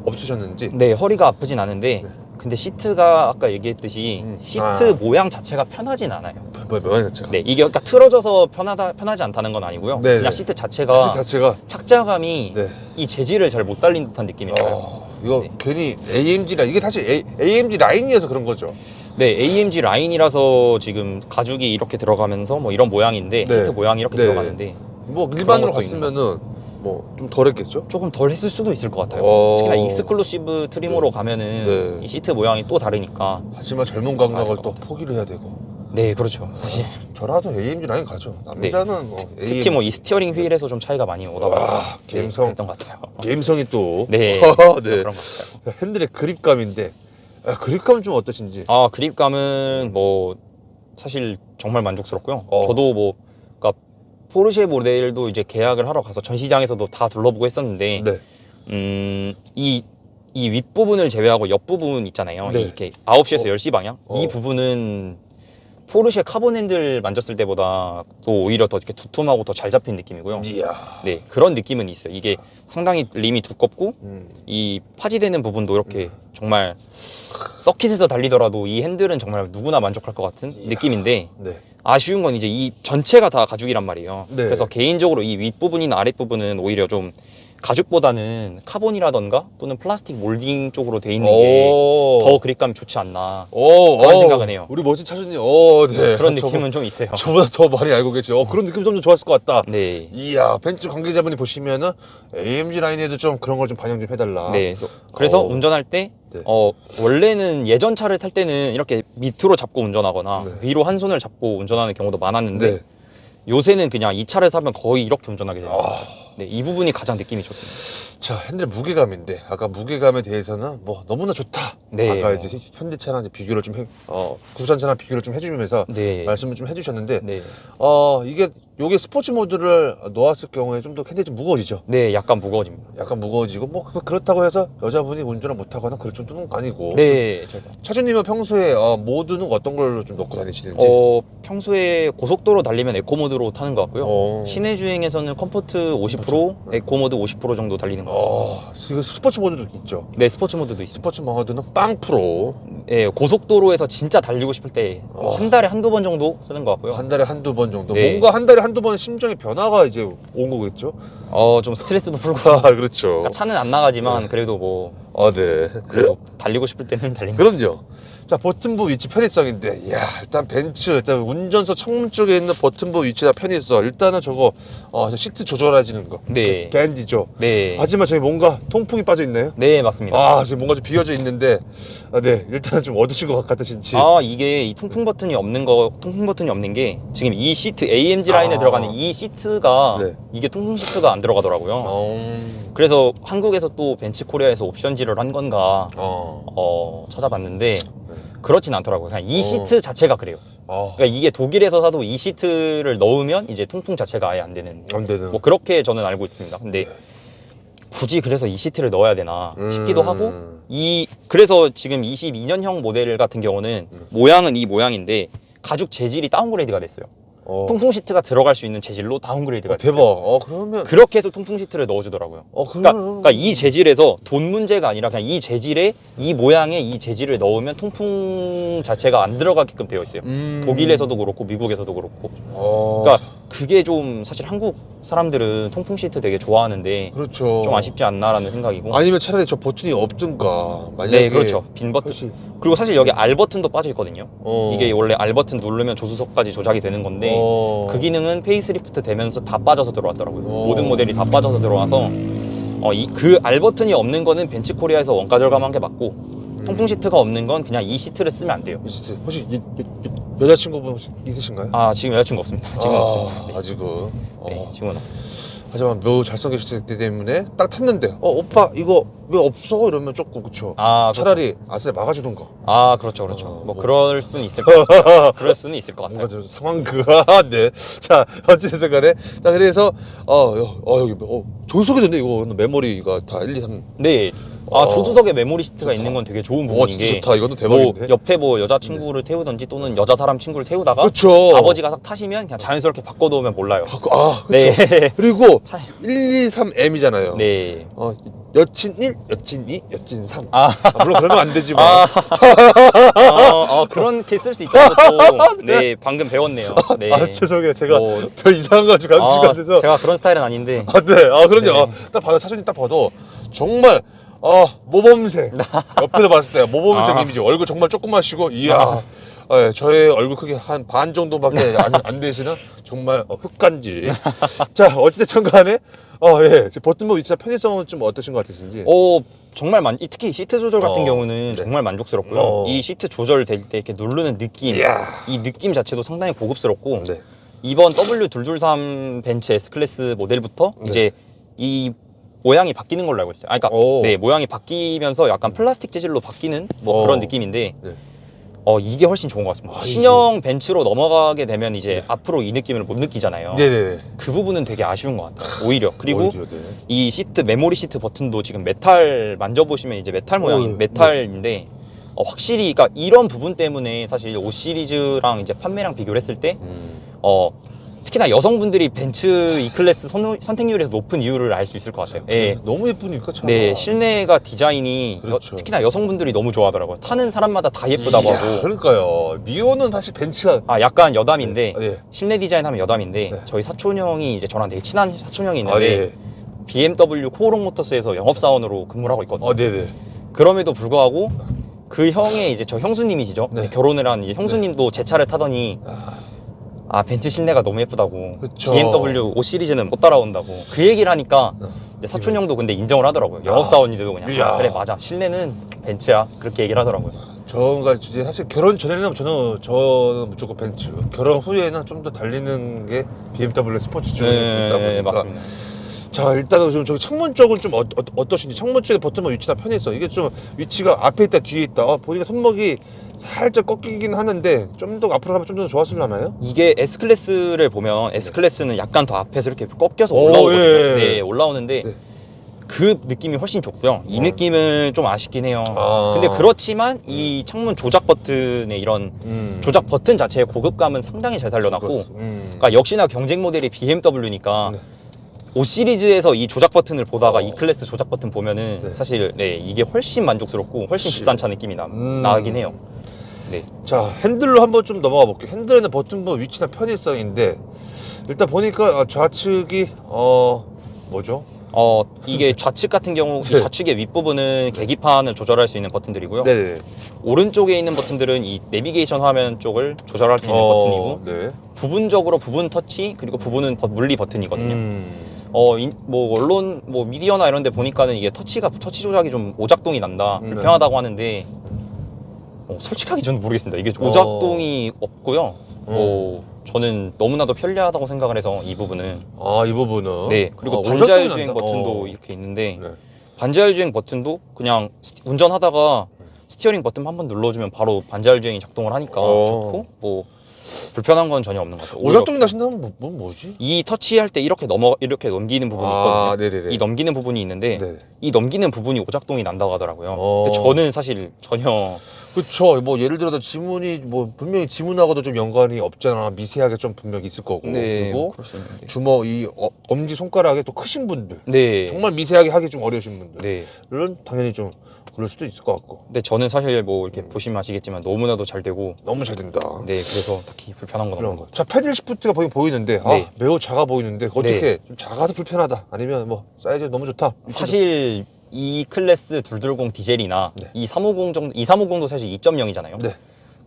없으셨는지? 네, 허리가 아프진 않은데 네. 근데 시트가 아까 얘기했듯이 시트 모양 자체가 편하진 않아요. 뭐야 자체가? 네, 이게 그러니까 틀어져서 편하지 않다는 건 아니고요. 네, 그냥 네. 시트 자체가 착자감이 네. 이 재질을 잘 못 살린 듯한 느낌이 들어요. 이거 네. 괜히 AMG라 이게 사실 AMG 라인이어서 그런 거죠. 네, AMG 라인이라서 지금 가죽이 이렇게 들어가면서 뭐 이런 모양인데 네. 시트 모양이 이렇게 네. 들어가는데 뭐 일반으로 것도 있는 갔으면은 뭐 좀 덜했겠죠? 조금 덜 했을 수도 있을 것 같아요. 특히나 익스클루시브 트림으로 가면은 네. 이 시트 모양이 또 다르니까. 하지만 젊은 감각을 맞을 또 것 포기를 해야 되고. 네, 그렇죠. 사실 저라도 AMG 라인 가죠. 남자는 특히 뭐 이 스티어링 휠에서 좀 차이가 많이 오다 보니까 감성. 그랬던 것 같아요. 감성이 또 네, 네. 그런 것 같아요. 핸들의 그립감인데 그립감은 좀 어떠신지? 그립감은 뭐 사실 정말 만족스럽고요. 어. 저도 뭐 그러니까 포르쉐 모델도 이제 계약을 하러 가서 전시장에서도 다 둘러보고 했었는데 네. 이 윗부분을 제외하고 옆부분 있잖아요. 네. 이렇게 9시에서 10시 방향 이 어. 부분은 포르쉐 카본 핸들 만졌을 때보다 또 오히려 더 이렇게 두툼하고 더 잘 잡힌 느낌이고요. 이야. 네, 그런 느낌은 있어요. 이게 상당히 림이 두껍고 이 파지되는 부분도 이렇게 정말 서킷에서 달리더라도 이 핸들은 정말 누구나 만족할 것 같은 느낌인데 네. 아쉬운 건 이제 이 전체가 다 가죽이란 말이에요. 네. 그래서 개인적으로 이 윗부분이나 아랫부분은 오히려 좀 가죽보다는 카본이라던가 또는 플라스틱 몰딩 쪽으로 돼 있는 게 더 그립감이 좋지 않나 그런 생각은 해요. 우리 멋진 차주님, 네. 그런 느낌은 좀 있어요. 저보다 더 많이 알고 계시죠. 그런 느낌 좀 좋았을 것 같다. 네. 이야, 벤츠 관계자분이 보시면은 AMG 라인에도 좀 그런 걸 좀 반영 좀 해달라. 네. 그래서 운전할 때 네. 원래는 예전 차를 탈 때는 이렇게 밑으로 잡고 운전하거나 네. 위로 한 손을 잡고 운전하는 경우도 많았는데 네. 요새는 그냥 이 차를 사면 거의 이렇게 운전하게 됩니다. 네, 이 부분이 가장 느낌이 좋습니다. 자, 핸들 무게감인데 아까 무게감에 대해서는 뭐 너무나 좋다. 네. 아까 이제 현대차랑 이제 비교를 좀 국산차랑 비교를 좀 해주면서 네. 말씀을 좀 해주셨는데 네. 요게 스포츠 모드를 놓았을 경우에 좀 더 핸들이 좀 무거워지죠. 네, 약간 무거워집니다. 약간 무거워지고 뭐 그렇다고 해서 여자분이 운전을 못하거나 그럴 정도는 아니고. 네, 절대. 차주님은 평소에 모드는 어떤 걸로 좀 넣고 다니시는지? 평소에 고속도로 달리면 에코 모드로 타는 것 같고요. 시내 주행에서는 컴포트 50%, 에코 모드 50% 정도 달리는 것 같습니다. 이거 스포츠 모드도 있죠. 네, 스포츠 모드도 있습니다. 스포츠 모드는 빵 프로. 네, 고속도로에서 진짜 달리고 싶을 때 한 달에 한두 번 정도 쓰는 것 같고요. 한 달에 한두 번 정도. 네. 뭔가 한 달에 한두 번 심정의 변화가 이제 온 거겠죠. 좀 스트레스도 풀고. 그렇죠. 그러니까 차는 안 나가지만 그래도 뭐 네. 그래도 달리고 싶을 때는 달리는 거죠. 그럼요. 자, 버튼부 위치 편의성인데, 이야, 일단 벤츠, 일단 운전석 창문 쪽에 있는 버튼부 위치나 편의성, 일단은 저거, 시트 조절해지는 거. 네. 겐디죠. 네. 하지만 저기 뭔가 통풍이 빠져 있나요? 네, 맞습니다. 지금 뭔가 좀 비어져 있는데, 네, 일단은 좀 얻으신 것 같으신지. 이게 이 통풍 버튼이 없는 게 지금 이 시트 AMG 라인에 들어가는 이 시트가 네. 이게 통풍 시트가 안 들어가더라고요. 그래서 한국에서 또 벤츠 코리아에서 옵션질을 한 건가 찾아봤는데 그렇진 않더라고요. 그냥 이 시트 자체가 그래요. 그러니까 이게 독일에서 사도 이 시트를 넣으면 이제 통풍 자체가 아예 안 되는. 안 되는. 뭐 그렇게 저는 알고 있습니다. 근데 굳이 그래서 이 시트를 넣어야 되나 싶기도 하고 그래서 지금 22년형 모델 같은 경우는 모양은 이 모양인데 가죽 재질이 다운그레이드가 됐어요. 통풍 시트가 들어갈 수 있는 재질로 다운그레이드가 됐어요. 대박. 그러면. 그렇게 해서 통풍 시트를 넣어주더라고요. 그러니까 이 재질에서 돈 문제가 아니라 그냥 이 재질에 이 모양의 이 재질을 넣으면 통풍 자체가 안 들어가게끔 되어 있어요. 독일에서도 그렇고 미국에서도 그렇고. 그러니까 그게 좀 사실 한국 사람들은 통풍 시트 되게 좋아하는데 그렇죠. 좀 아쉽지 않나라는 생각이고. 아니면 차라리 저 버튼이 없든가. 만약에 네, 그렇죠. 빈 버튼. 그리고 사실 여기 R 버튼도 빠져 있거든요. 이게 원래 R 버튼 누르면 조수석까지 조작이 되는 건데 그 기능은 페이스리프트 되면서 다 빠져서 들어왔더라고요. 모든 모델이 다 빠져서 들어와서 그 R 버튼이 없는 거는 벤츠 코리아에서 원가 절감한 게 맞고 통풍 시트가 없는 건 그냥 이 시트를 쓰면 안 돼요. 이 시트. 혹시 여자친구분 혹시 있으신가요? 지금 여자친구 없습니다. 지금은 없습니다. 네. 아직은. 네, 지금은 없습니다. 하지만 매우 잘생기셨기 때문에 딱 탔는데 오빠 이거 왜 없어? 이러면 조금 그쵸. 아, 그렇죠. 차라리 아슬 막아주던가. 아, 그렇죠, 그렇죠. 뭐. 뭐 그럴 수는 있을 것 같습니다. 그럴 수는 있을 것 뭔가 같아요. 좀 상황극. 네. 자, 어찌됐든 간에. 자, 그래서, 여기, 조수석에도 이거 메모리가 다 1, 2, 3. 네. 아, 조수석에 메모리 시트가 있는 건 되게 좋은 부분인 진짜 게 좋다. 이거는 뭐 대박인데. 옆에 뭐 여자친구를 태우든지 또는 여자 사람 친구를 태우다가 그쵸. 아버지가 딱 타시면 그냥 자연스럽게 바꿔놓으면 몰라요. 그쵸. 네. 그리고 차- 123M이잖아요. 네. 여친 1, 여친 2, 여친 3. 아. 물론 그러면 안 되지만. 그렇게 쓸 수 있다는 것도 네, 방금 배웠네요. 네. 죄송해요. 제가 뭐, 별 이상한 거 가지고 감시가 안 돼서. 제가 그런 스타일은 아닌데. 네. 그럼요. 네. 딱 봐도, 차준이 딱 봐도, 정말, 모범생. 옆에서 봤을 때, 모범생 이미지. 얼굴 정말 조그마시고, 이야. 예, 저의 얼굴 크기 한 반 정도밖에 안 되시는 정말 흑간지. 자, 어찌됐든 간에, 예. 버튼목 위치나 편의성은 좀 어떠신 것 같으신지? 정말 특히 시트 조절 같은 경우는 네. 정말 만족스럽고요. 이 시트 조절될 때 이렇게 누르는 느낌, 이야. 이 느낌 자체도 상당히 고급스럽고 네. 이번 W223 벤츠 S클래스 모델부터 네. 이제 이 모양이 바뀌는 걸로 알고 있어요. 그러니까 네, 모양이 바뀌면서 약간 플라스틱 재질로 바뀌는 뭐 그런 느낌인데 네. 이게 훨씬 좋은 것 같습니다. 신형 벤츠로 넘어가게 되면 이제 앞으로 이 느낌을 못 느끼잖아요. 네네. 그 부분은 되게 아쉬운 것 같아요. 오히려. 그리고 오히려, 네. 이 시트 메모리 시트 버튼도 지금 메탈 만져보시면 이제 메탈 모양인 메탈인데 확실히 그러니까 이런 부분 때문에 사실 5 시리즈랑 이제 판매량 비교를 했을 때 특히나 여성분들이 벤츠 E 클래스 선택률에서 높은 이유를 알 수 있을 것 같아요. 예. 너무 예쁘니까 참. 네, 실내가 디자인이 그렇죠. 특히나 여성분들이 너무 좋아하더라고요. 타는 사람마다 다 예쁘다고 하고. 그러니까요. 미오는 사실 벤츠가 약간 여담인데 네. 실내 디자인 하면 여담인데 네. 저희 사촌 형이 이제 저랑 되게 친한 사촌 형이 있는데 예. BMW 코오롱 모터스에서 영업사원으로 근무를 하고 있거든요. 네네. 그럼에도 불구하고 그 형의 이제 저 형수님이시죠. 네. 결혼을 한 이제 형수님도 제 차를 타더니 벤츠 실내가 너무 예쁘다고. 그쵸. BMW 5 시리즈는 못 따라온다고. 그 얘기를 하니까 이제 사촌 형도 근데 인정을 하더라고요. 영업사원인데도 그냥 이야. 그래 맞아 실내는 벤츠야 그렇게 얘기를 하더라고요. 저가 이제 사실 결혼 전에는 저는 무조건 벤츠. 결혼 후에는 좀 더 달리는 게 BMW 스포츠 쪽에 좀 있다 보니까. 맞습니다. 자, 일단은 좀 저기 창문 쪽은 좀 어떠신지. 창문 쪽에 버튼목 위치나 편해서 이게 좀 위치가 앞에 있다 뒤에 있다. 보니까 손목이 살짝 꺾이긴 하는데 좀 더 앞으로 가면 좀 더 좋았을라나요? 이게 S클래스를 보면 S클래스는 약간 더 앞에서 이렇게 꺾여서 오, 올라오거든요. 예. 네, 올라오는데 네. 그 느낌이 훨씬 좋고요. 이 느낌은 좀 아쉽긴 해요. 아. 근데 그렇지만 이 창문 조작 버튼의 이런 조작 버튼 자체의 고급감은 상당히 잘 살려놨고 그러니까 역시나 경쟁 모델이 BMW니까 네. 5 시리즈에서 이 조작 버튼을 보다가 E 클래스 조작 버튼 보면은 네. 사실 이게 훨씬 만족스럽고 훨씬 비싼 차 느낌이 나긴 해요. 네. 자, 핸들로 한번 좀 넘어가 볼게요. 핸들에는 버튼목 위치나 편의성인데 일단 보니까 좌측이 뭐죠? 이게 좌측 같은 경우 네. 이 좌측의 윗부분은 계기판을 조절할 수 있는 버튼들이고요. 네네. 오른쪽에 있는 버튼들은 이 내비게이션 화면 쪽을 조절할 수 있는 버튼이고 네. 부분적으로 부분 터치 그리고 부분은 물리 버튼이거든요. 뭐 언론 뭐 미디어나 이런 데 보니까는 이게 터치 조작이 좀 오작동이 난다 네. 불편하다고 하는데 솔직하게 저는 모르겠습니다. 이게 오작동이 없고요. 저는 너무나도 편리하다고 생각을 해서 이 부분은 이 부분은. 네 그리고 오작동이 반자율 주행 난다. 버튼도 이렇게 있는데 네. 반자율 주행 버튼도 그냥 운전하다가 스티어링 버튼 한번 눌러주면 바로 반자율 주행이 작동을 하니까 좋고 뭐 불편한 건 전혀 없는 것 같아요. 오작동이 나신다면 뭐지? 이 터치할 때 이렇게 넘기는 부분이 있거든요. 네네네. 이 넘기는 부분이 있는데 네. 이 넘기는 부분이 오작동이 난다고 하더라고요. 근데 저는 사실 전혀 그쵸. 뭐 예를 들어서 지문이 뭐 분명히 지문하고도 좀 연관이 없잖아. 미세하게 좀 분명히 있을 거고. 그리고 그럴 수 있는데. 주먹 이 엄지 손가락에 또 크신 분들, 네. 정말 미세하게 하기 좀 어려우신 분들은 네. 당연히 좀 그럴 수도 있을 것 같고. 근데 저는 사실 뭐 이렇게 보시면 아시겠지만 너무나도 잘 되고 너무 잘 된다. 네 그래서 딱히 불편한 건 그런 없는 것 거. 자, 패들 시프트가 보이는데 네. 매우 작아 보이는데 어떻게 네. 좀 작아서 불편하다. 아니면 뭐 사이즈 너무 좋다. 사실 이 클래스 220 디젤이나 네. 2350 정도 2350도 사실 2.0이잖아요. 네.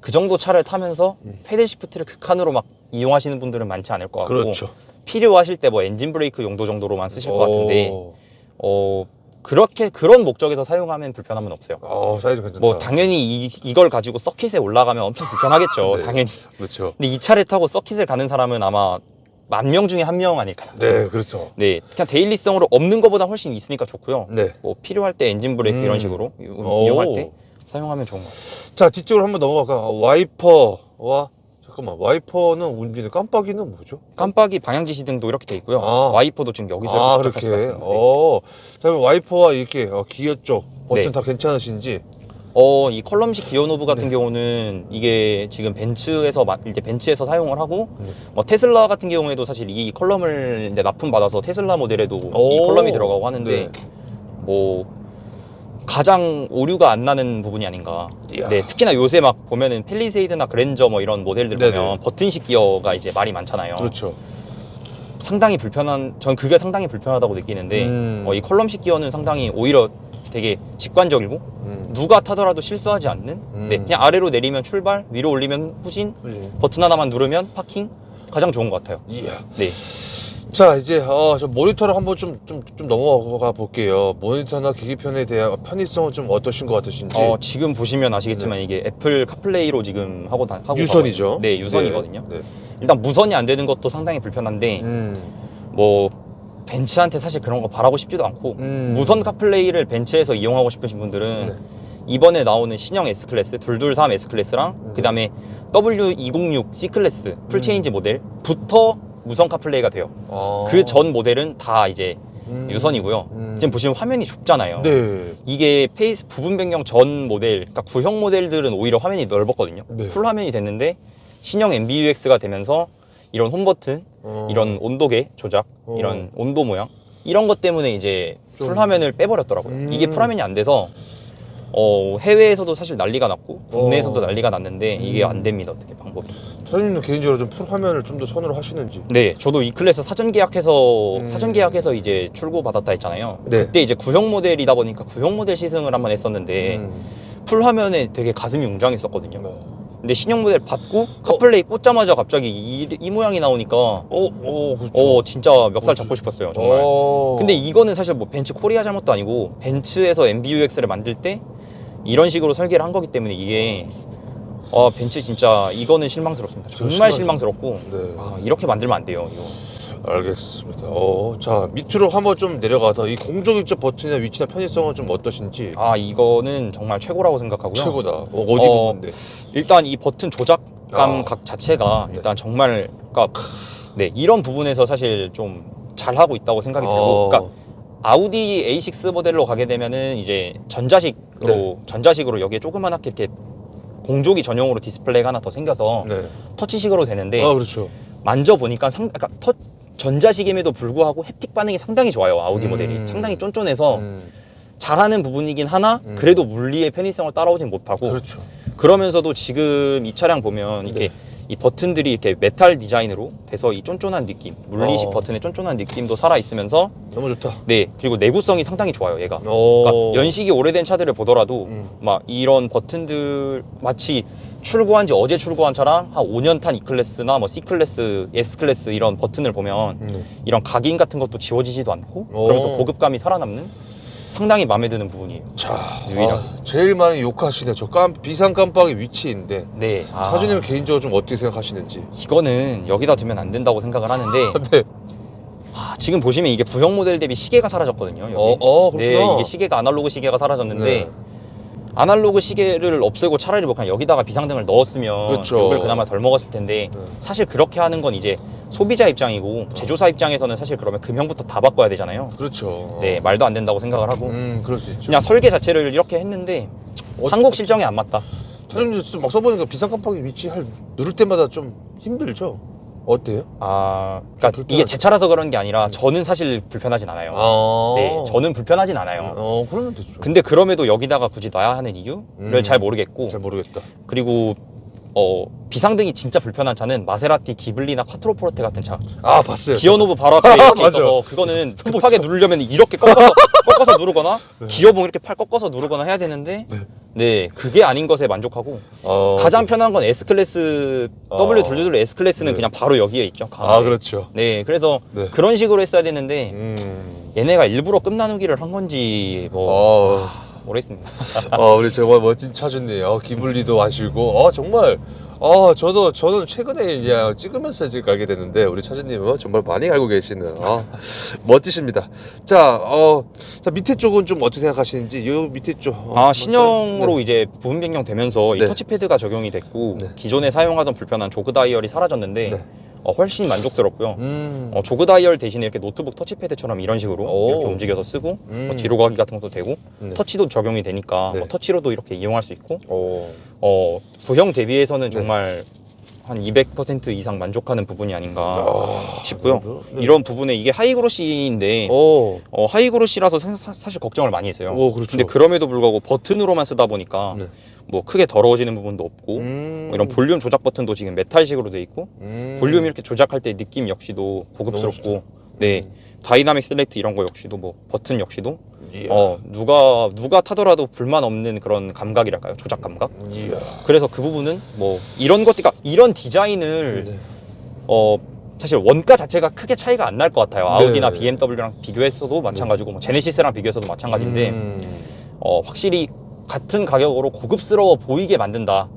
그 정도 차를 타면서 패들 시프트를 극한으로 막 이용하시는 분들은 많지 않을 것 같고 그렇죠. 필요하실 때 뭐 엔진 브레이크 용도 정도로만 쓰실 것 같은데 오. 그렇게 그런 목적에서 사용하면 불편함은 없어요. 사이즈 괜찮다. 뭐 당연히 이걸 가지고 서킷에 올라가면 엄청 불편하겠죠. 네. 당연히. 그렇죠. 근데 이 차를 타고 서킷을 가는 사람은 아마 만 명 중에 한 명 아닐까요? 네, 그렇죠. 네, 그냥 데일리성으로 없는 것보다 훨씬 있으니까 좋고요. 네. 뭐 필요할 때 엔진 브레이크 이런 식으로 이용할 때 사용하면 좋은 것 같아요. 자, 뒤쪽으로 한번 넘어갈까? 와이퍼와 잠깐만, 와이퍼는 운비는 깜빡이는 뭐죠? 깜빡이 방향 지시등도 이렇게 돼 있고요. 아. 와이퍼도 지금 여기서 아, 이렇게 조작할 그렇게. 수가 있어요. 네. 자, 그럼 와이퍼와 이렇게 기어 쪽 버튼 네. 다 괜찮으신지? 이 컬럼식 기어 노브 같은 네. 경우는 이게 지금 벤츠에서 이제 벤츠에서 사용을 하고 네. 뭐 테슬라 같은 경우에도 사실 이 컬럼을 이제 납품받아서 테슬라 모델에도 이 오. 컬럼이 들어가고 하는데 네. 뭐 가장 오류가 안 나는 부분이 아닌가. 이야. 네, 특히나 요새 막 보면은 펠리세이드나 그랜저 뭐 이런 모델들 네네. 보면 버튼식 기어가 이제 말이 많잖아요. 그렇죠. 상당히 전 그게 상당히 불편하다고 느끼는데 이 컬럼식 기어는 상당히 오히려 되게 직관적이고 누가 타더라도 실수하지 않는 네, 그냥 아래로 내리면 출발, 위로 올리면 후진, 버튼 하나만 누르면 파킹 가장 좋은 것 같아요. 이야. 네. 자, 이제 저 모니터를 한번 좀 넘어가 볼게요. 모니터나 계기판에 대한 편의성은 좀 어떠신 것 같으신지? 지금 보시면 아시겠지만 이게 애플 카플레이로 지금 하고 유선이죠? 가거든요. 네, 유선이거든요. 네. 일단 무선이 안 되는 것도 상당히 불편한데 뭐 벤츠한테 사실 그런 거 바라고 싶지도 않고 무선 카플레이를 벤츠에서 이용하고 싶으신 분들은 네. 이번에 나오는 신형 S클래스 223 S클래스랑 그 다음에 W206 C클래스 풀체인지 모델부터 무선 카플레이가 돼요. 그 전 모델은 다 이제 유선이고요. 지금 보시면 화면이 좁잖아요. 네. 이게 페이스 부분 변경 전 모델, 그러니까 구형 모델들은 오히려 화면이 넓었거든요. 네. 풀 화면이 됐는데 신형 MBUX가 되면서 이런 홈 버튼, 이런 온도계 조작, 이런 온도 모양 이런 것 때문에 이제 풀 화면을 빼버렸더라고요. 이게 풀 화면이 안 돼서 해외에서도 사실 난리가 났고 국내에서도 난리가 났는데 이게 안 됩니다. 어떻게 방법이. 사장님도 개인적으로 좀 풀 화면을 좀 더 선호를 하시는지? 네, 저도 이 클래스 사전 계약해서 이제 출고 받았다 했잖아요. 네. 그때 이제 구형 모델이다 보니까 구형 모델 시승을 한번 했었는데 풀 화면에 되게 가슴이 웅장했었거든요. 근데 신형 모델 받고 카플레이 꽂자마자 갑자기 이 모양이 나오니까 그렇죠. 진짜 멱살 잡고 싶었어요, 정말. 근데 이거는 사실 뭐 벤츠 코리아 잘못도 아니고 벤츠에서 MBUX를 만들 때 이런 식으로 설계를 한 거기 때문에 이게 벤츠 진짜 이거는 실망스럽습니다. 정말 실망스럽고 네. 이렇게 만들면 안 돼요, 이거. 알겠습니다. 자, 밑으로 한번 좀 내려가서 이 공정 입력 버튼이나 위치나 편의성은 좀 어떠신지? 이거는 정말 최고라고 생각하고요. 최고다. 어디 부분인데? 일단 이 버튼 조작감 각 자체가 네. 일단 정말 네, 이런 부분에서 사실 좀 잘하고 있다고 생각이 들고 그러니까 아우디 A6 모델로 가게 되면은 이제 전자식으로 여기에 조그만하게 이렇게 공조기 전용으로 디스플레이가 하나 더 생겨서 네. 터치식으로 되는데 그렇죠. 만져보니까 전자식임에도 불구하고 햅틱 반응이 상당히 좋아요. 아우디 모델이 상당히 쫀쫀해서 잘하는 부분이긴 하나 그래도 물리의 편의성을 따라오진 못하고 그렇죠. 그러면서도 지금 이 차량 보면 이렇게 이 버튼들이 이렇게 메탈 디자인으로 돼서 이 쫀쫀한 느낌, 물리식 버튼의 쫀쫀한 느낌도 살아 있으면서 너무 좋다. 네, 그리고 내구성이 상당히 좋아요, 얘가. 그러니까 연식이 오래된 차들을 보더라도 막 이런 버튼들 마치 출고한 지 어제 출고한 차랑 한 5년 탄 E클래스나 뭐 C클래스, S클래스 이런 버튼을 보면 이런 각인 같은 것도 지워지지도 않고 그러면서 고급감이 살아남는 상당히 마음에 드는 부분이에요. 자, 유일하게. 제일 많이 욕하시네. 저 비상 깜빡이 위치인데. 네. 사장님 개인적으로 좀 어떻게 생각하시는지? 이거는 여기다 두면 안 된다고 생각을 하는데 네. 지금 보시면 이게 구형 모델 대비 시계가 사라졌거든요. 여기. 그렇구나. 네, 이게 시계가 아날로그 시계가 사라졌는데 네. 아날로그 시계를 없애고 차라리 뭐 그냥 여기다가 비상등을 넣었으면 그렇죠. 욕을 그나마 덜 먹었을 텐데 사실 그렇게 하는 건 이제 소비자 입장이고 제조사 입장에서는 사실 그러면 금형부터 다 바꿔야 되잖아요. 그렇죠. 네, 말도 안 된다고 생각을 하고 그럴 수 있죠. 그냥 설계 자체를 이렇게 했는데 한국 실정에 안 맞다. 사장님 막 써보니까 비상 깜빡이 위치 누를 때마다 좀 힘들죠? 어때요? 그러니까 불편하죠? 이게 제 차라서 그런 게 아니라 저는 사실 불편하진 않아요. 네, 저는 불편하진 않아요. 그러면 되죠. 근데 그럼에도 여기다가 굳이 놔야 하는 이유를 잘 모르겠고 잘 모르겠다. 그리고 비상등이 진짜 불편한 차는 마세라티 기블리나 콰트로포르테 같은 차 봤어요. 기어노브 바로 앞에 이렇게 맞아. 있어서 그거는 급하게 누르려면 이렇게 꺾어서 누르거나 기어봉 이렇게 팔 꺾어서 누르거나 해야 되는데 네, 그게 아닌 것에 만족하고 가장 편한 건 S클래스 W222 S클래스는 네. 그냥 바로 여기에 있죠. 가운데. 그렇죠. 네, 그래서 네. 그런 식으로 했어야 되는데 얘네가 일부러 끝나누기를 한 건지 뭐 모르겠습니다. 우리 정말 멋진 차주님, 기블리도 하시고, 정말, 저는 최근에 이제 찍으면서 지금 알게 됐는데, 우리 차주님은 정말 많이 알고 계시는, 멋지십니다. 자, 밑에 쪽은 좀 어떻게 생각하시는지, 요 밑에 쪽. 신형으로 네. 이제 부분 변경되면서 네. 이 터치패드가 적용이 됐고, 네. 기존에 사용하던 불편한 조그 다이얼이 사라졌는데, 네. 훨씬 만족스럽고요. 조그 다이얼 대신에 이렇게 노트북 터치패드처럼 이런 식으로 이렇게 움직여서 쓰고, 뒤로 가기 같은 것도 되고, 네. 터치도 적용이 되니까 네. 터치로도 이렇게 이용할 수 있고, 구형 대비해서는 정말 한 200% 이상 만족하는 부분이 아닌가 싶고요. 네. 이런 부분에 이게 하이그로시인데 하이그로시라서 사실 걱정을 많이 했어요. 그렇죠. 근데 그럼에도 불구하고 버튼으로만 쓰다 보니까 네. 뭐 크게 더러워지는 부분도 없고 뭐 이런 볼륨 조작 버튼도 지금 메탈식으로 돼 있고 볼륨 이렇게 조작할 때 느낌 역시도 고급스럽고 네 다이나믹 셀렉트 이런 거 역시도 뭐 버튼 역시도 이야. 누가 타더라도 불만 없는 그런 감각이랄까요, 조작 감각. 이야. 그래서 그 부분은 뭐 이런 것들과 이런 디자인을 네. 사실 원가 자체가 크게 차이가 안 날 것 같아요. 아우디나 네. BMW랑 비교했어도 마찬가지고 뭐 제네시스랑 비교해서도 마찬가지인데 확실히 같은 가격으로 고급스러워 보이게 만든다.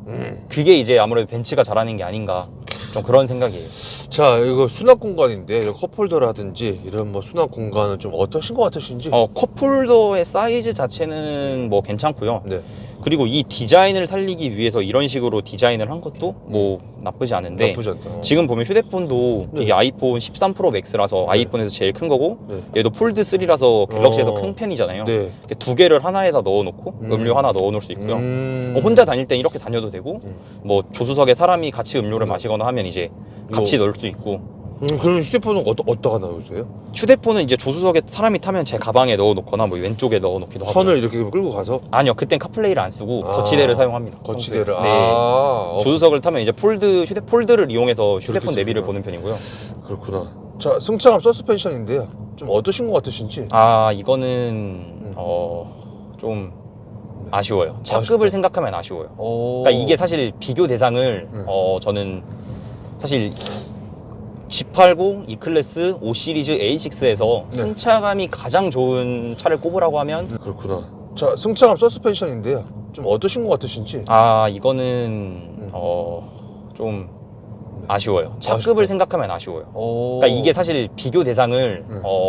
그게 이제 아무래도 벤츠가 잘하는 게 아닌가 좀 그런 생각이에요. 자, 이거 수납 공간인데, 이런 컵홀더라든지 이런 뭐 수납 공간은 좀 어떠신 것 같으신지? 컵홀더의 사이즈 자체는 뭐 괜찮고요. 네. 그리고 이 디자인을 살리기 위해서 이런 식으로 디자인을 한 것도 뭐 나쁘지 않은데 나쁘지 않다. 지금 보면 휴대폰도 네. 이게 아이폰 13 프로 맥스라서 아이폰에서 제일 큰 거고 네. 얘도 폴드 3라서 갤럭시에서 큰 편이잖아요. 네. 이렇게 두 개를 하나에다 넣어놓고 음료 하나 넣어놓을 수 있고요. 혼자 다닐 땐 이렇게 다녀도 되고 뭐 조수석에 사람이 같이 음료를 마시거나 하면 이제 같이 넣을 수 있고 그럼 휴대폰은 어디다가 넣으세요? 휴대폰은 이제 조수석에 사람이 타면 제 가방에 넣어놓거나 뭐 왼쪽에 넣어놓기도 하고 선을 이렇게 끌고 가서? 아니요, 그땐 카플레이를 안 쓰고 거치대를 사용합니다. 거치대를. 평소에. 네. 조수석을 타면 이제 폴드를 이용해서 휴대폰 그렇게 내비를 쓰구나. 보는 편이고요. 그렇구나. 자, 승차감 서스펜션인데요. 좀 어떠신 것 같으신지? 이거는 좀 아쉬워요. 차급을 아쉽다. 생각하면 아쉬워요. 그러니까 이게 사실 비교 대상을 저는 사실 G80, E클래스, 5 시리즈 A6에서 네. 승차감이 가장 좋은 차를 꼽으라고 하면 그렇구나. 자, 승차감 서스펜션인데요. 좀 어떠신 것 같으신지? 이거는 좀 아쉬워요. 차급을 아쉽다. 생각하면 아쉬워요. 그러니까 이게 사실 비교 대상을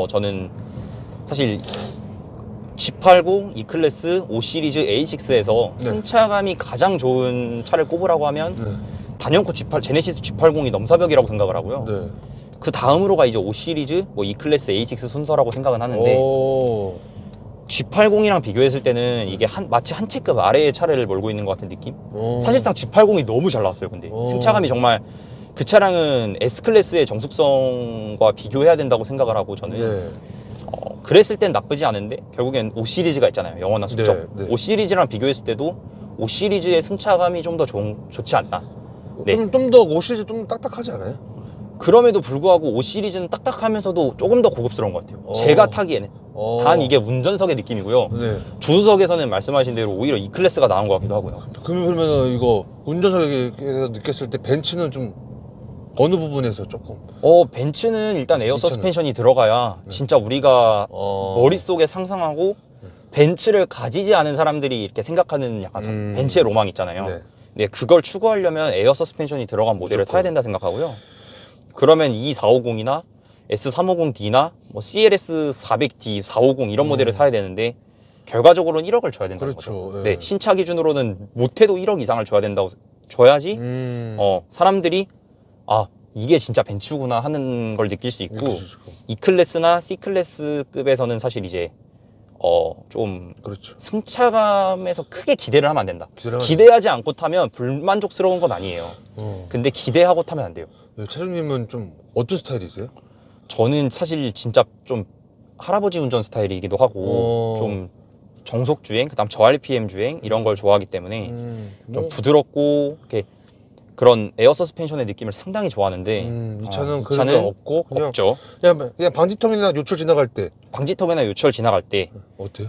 저는 사실 G80, E클래스, 5 시리즈 A6에서 네. 승차감이 가장 좋은 차를 꼽으라고 하면 네. 단연코 제네시스 G80이 넘사벽이라고 생각을 하고요. 네. 그 다음으로가 이제 5 시리즈, 뭐 E클래스 A6 순서라고 생각은 하는데 G80이랑 비교했을 때는 이게 마치 한 채급 아래의 차를 몰고 있는 것 같은 느낌? 사실상 G80이 너무 잘 나왔어요. 근데 승차감이 정말 그 차량은 S클래스의 정숙성과 비교해야 된다고 생각을 하고 저는 네. 그랬을 땐 나쁘지 않은데 결국엔 5 시리즈가 있잖아요. 영원한 숙적. 네, 네. 5 시리즈랑 비교했을 때도 5 시리즈의 승차감이 좀 더 좋지 않나. 네. 좀 더 5 시리즈 좀 딱딱하지 않아요? 그럼에도 불구하고 5 시리즈는 딱딱하면서도 조금 더 고급스러운 것 같아요. 제가 타기에는. 단 이게 운전석의 느낌이고요. 네. 조수석에서는 말씀하신 대로 오히려 E클래스가 나은 것 같기도 하고요. 그러면 이거 운전석에서 느꼈을 때 벤츠는 좀 어느 부분에서 조금? 벤츠는 일단 에어 괜찮아요. 서스펜션이 들어가야 진짜 우리가 머릿속에 상상하고 벤츠를 가지지 않은 사람들이 이렇게 생각하는 약간 벤츠의 로망 있잖아요. 네. 네, 그걸 추구하려면 에어 서스펜션이 들어간 모델을 무조건. 타야 된다 생각하고요. 그러면 E450이나 S350D나 뭐 CLS 400D, 450 이런 모델을 사야 되는데 결과적으로는 1억을 줘야 된다는 그렇죠. 거죠. 네. 네, 신차 기준으로는 못해도 1억 이상을 줘야지 사람들이 이게 진짜 벤츠구나 하는 걸 느낄 수 있고 E클래스나 C클래스급에서는 사실 이제 좀 그렇죠. 승차감에서 크게 기대를 하면 안 된다. 기대를 하면 기대하지 않고 타면 불만족스러운 건 아니에요. 근데 기대하고 타면 안 돼요. 차주님은 좀 어떤 스타일이세요? 저는 사실 진짜 좀 할아버지 운전 스타일이기도 하고 좀 정속 주행, 그다음 저RPM 주행 이런 걸 좋아하기 때문에 좀 부드럽고 이렇게 그런 에어 서스펜션의 느낌을 상당히 좋아하는데 이 차는 그런 게 없고 그냥 없죠. 그냥 방지턱이나 요철 지나갈 때 방지턱이나 요철 지나갈 때 어때요?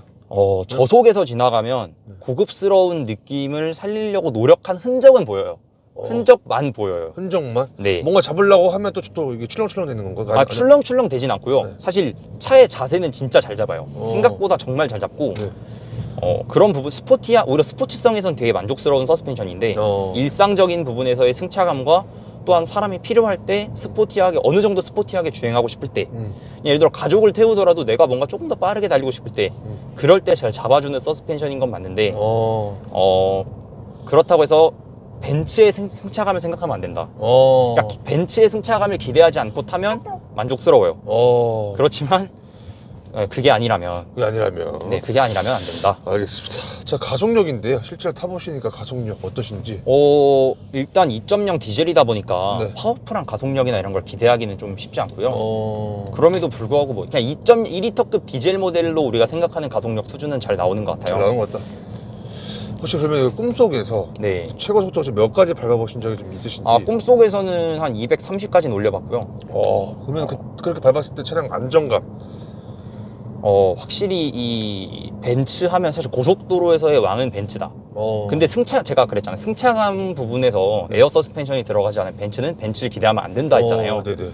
저속에서 지나가면 고급스러운 느낌을 살리려고 노력한 흔적은 보여요. 흔적만 보여요. 흔적만? 네. 뭔가 잡으려고 하면 또 이게 출렁출렁 되는 건가? 출렁출렁 되진 않고요. 네. 사실 차의 자세는 진짜 잘 잡아요. 생각보다 정말 잘 잡고 네. 그런 부분 오히려 스포츠성에선 되게 만족스러운 서스펜션인데 일상적인 부분에서의 승차감과 또한 사람이 필요할 때 스포티하게 어느 정도 스포티하게 주행하고 싶을 때 예를 들어 가족을 태우더라도 내가 뭔가 조금 더 빠르게 달리고 싶을 때 그럴 때 잘 잡아주는 서스펜션인 건 맞는데 그렇다고 해서 벤츠의 승차감을 생각하면 안 된다. 그러니까 벤츠의 승차감을 기대하지 않고 타면 만족스러워요. 그렇지만 그게 아니라면 네, 그게 아니라면 안 된다. 알겠습니다. 자, 가속력인데요. 실제로 타보시니까 가속력 어떠신지? 일단 2.0 디젤이다 보니까 네. 파워풀한 가속력이나 이런 걸 기대하기는 좀 쉽지 않고요. 그럼에도 불구하고 뭐 그냥 2.1리터급 디젤 모델로 우리가 생각하는 가속력 수준은 잘 나오는 것 같아요. 잘 나온 것 같다. 혹시 그러면 꿈속에서 네. 최고 속도 몇 가지 밟아보신 적이 좀 있으신지? 꿈속에서는 한 230까지는 올려봤고요. 그러면 그렇게 밟았을 때 차량 안정감? 확실히 이 벤츠 하면 사실 고속도로에서의 왕은 벤츠다. 근데 제가 그랬잖아요. 승차감 부분에서 에어 서스펜션이 들어가지 않은 벤츠는 벤츠를 기대하면 안 된다 했잖아요. 네네.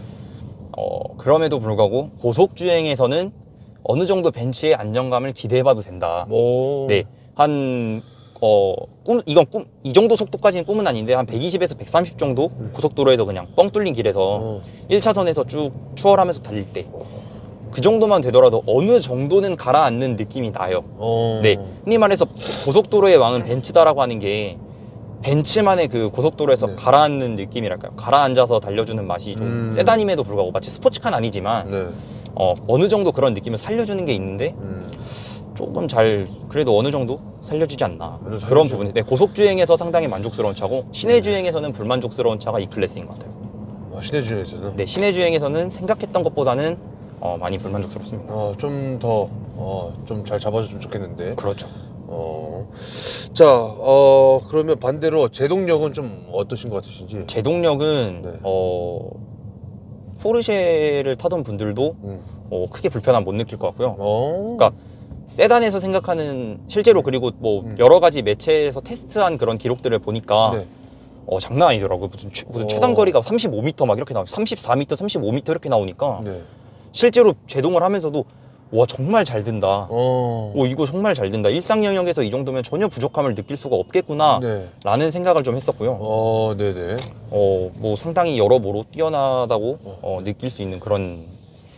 그럼에도 불구하고 고속주행에서는 어느 정도 벤츠의 안정감을 기대해봐도 된다. 네. 이 정도 속도까지는 꿈은 아닌데 한 120에서 130 정도 고속도로에서 그냥 뻥 뚫린 길에서 1차선에서 쭉 추월하면서 달릴 때 그 정도만 되더라도 어느 정도는 가라앉는 느낌이 나요. 네. 흔히 말해서 고속도로의 왕은 벤츠다라고 하는 게 벤츠만의 그 고속도로에서 네. 가라앉는 느낌이랄까요. 가라앉아서 달려주는 맛이 좀 세단임에도 불구하고 마치 스포츠카는 아니지만 네. 어느 정도 그런 느낌을 살려주는 게 있는데 조금 그래도 어느 정도 살려주지 않나. 그런 부분. 네, 고속주행에서 상당히 만족스러운 차고 시내주행에서는 불만족스러운 차가 E-클래스인 것 같아요. 시내주행에서는? 네, 시내주행에서는 생각했던 것보다는 많이 불만족스럽습니다. 좀 더 좀 잘 잡아줬으면 좋겠는데. 그렇죠. 자, 그러면 반대로 제동력은 좀 어떠신 것 같으신지? 제동력은 네. 포르쉐를 타던 분들도 크게 불편함 못 느낄 것 같고요. 그러니까 세단에서 생각하는 실제로 그리고 뭐 여러 가지 매체에서 테스트한 그런 기록들을 보니까 네. 장난 아니더라고요. 무슨 최단 거리가 35m 막 이렇게 나오고 34m, 35m 이렇게 나오니까 네. 실제로 제동을 하면서도 와 정말 잘 든다. 이거 정말 잘 든다. 일상 영역에서 이 정도면 전혀 부족함을 느낄 수가 없겠구나. 네. 라는 생각을 좀 했었고요. 네네. 뭐 상당히 여러모로 뛰어나다고 느낄 수 있는 그런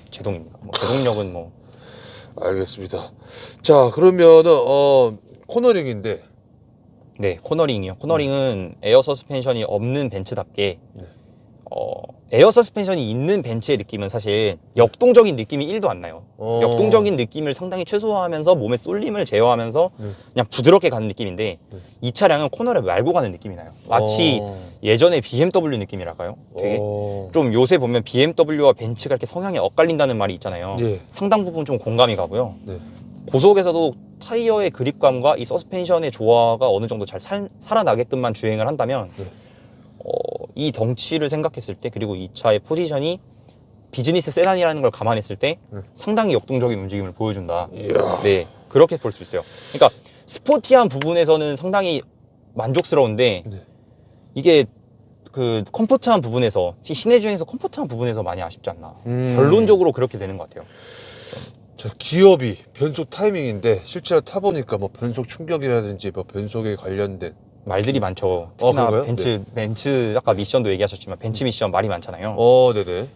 제동입니다. 제동력은 뭐. 알겠습니다. 자, 그러면은 코너링인데. 네, 코너링이요. 코너링은 에어 서스펜션이 없는 벤츠답게 에어 서스펜션이 있는 벤츠의 느낌은 사실 역동적인 느낌이 1도 안 나요. 역동적인 느낌을 상당히 최소화하면서 몸의 쏠림을 제어하면서 그냥 부드럽게 가는 느낌인데 이 차량은 코너를 말고 가는 느낌이 나요. 마치 예전에 BMW 느낌이랄까요? 되게 좀 요새 보면 BMW와 벤츠가 이렇게 성향이 엇갈린다는 말이 있잖아요. 예. 상당 부분 좀 공감이 가고요. 네. 고속에서도 타이어의 그립감과 이 서스펜션의 조화가 어느 정도 잘 살아나게끔만 주행을 한다면 이 덩치를 생각했을 때 그리고 이 차의 포지션이 비즈니스 세단이라는 걸 감안했을 때 상당히 역동적인 움직임을 보여준다. 이야. 네, 그렇게 볼 수 있어요. 그러니까 스포티한 부분에서는 상당히 만족스러운데 네. 이게 그 컴포트한 부분에서 시내 주행에서 컴포트한 부분에서 많이 아쉽지 않나. 결론적으로 그렇게 되는 것 같아요. 자, 기업이 변속 타이밍인데 실제로 타보니까 뭐 변속 충격이라든지 뭐 변속에 관련된 말들이 많죠. 특히나 그런가요? 벤츠 아까 미션도 얘기하셨지만 벤츠 미션 말이 많잖아요. 네네.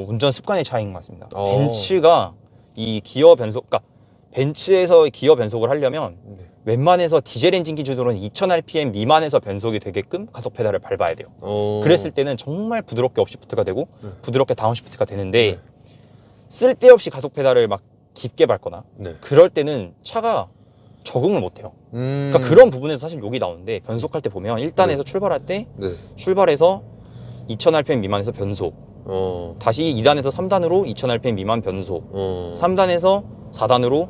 운전 습관의 차이인 것 같습니다. 벤츠가 이 기어 변속, 그러니까 벤츠에서 기어 변속을 하려면 웬만해서 디젤 엔진 기준으로는 2000rpm 미만에서 변속이 되게끔 가속 페달을 밟아야 돼요. 그랬을 때는 정말 부드럽게 업시프트가 되고 부드럽게 다운시프트가 되는데 쓸데없이 가속 페달을 막 깊게 밟거나 그럴 때는 차가 적응을 못해요. 그러니까 그런 부분에서 사실 욕이 나오는데 변속할 때 보면 1단에서 출발할 때 출발해서 2000rpm 미만에서 변속 다시 2단에서 3단으로 2000rpm 미만 변속 3단에서 4단으로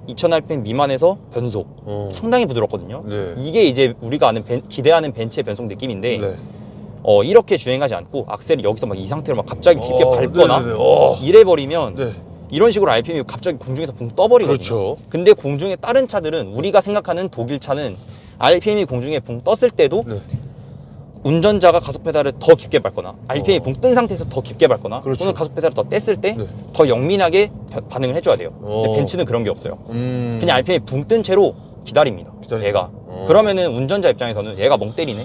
2000rpm 미만에서 변속 상당히 부드럽거든요. 이게 이제 우리가 기대하는 벤츠의 변속 느낌인데 이렇게 주행하지 않고 악셀을 여기서 막 이 상태로 막 갑자기 깊게 밟거나 이래버리면 이런 식으로 RPM이 갑자기 공중에서 붕 떠버리거든요. 그렇죠. 근데 공중에 다른 차들은 우리가 생각하는 독일 차는 RPM이 공중에 붕 떴을 때도 운전자가 가속 페달을 더 깊게 밟거나 RPM이 붕 뜬 상태에서 더 깊게 밟거나 그렇죠. 또는 가속 페달을 더 뗐을 때 네. 더 영민하게 반응을 해줘야 돼요. 근데 벤츠는 그런 게 없어요. 그냥 RPM이 붕 뜬 채로 기다립니다. 얘가. 그러면은 운전자 입장에서는 얘가 멍 때리네?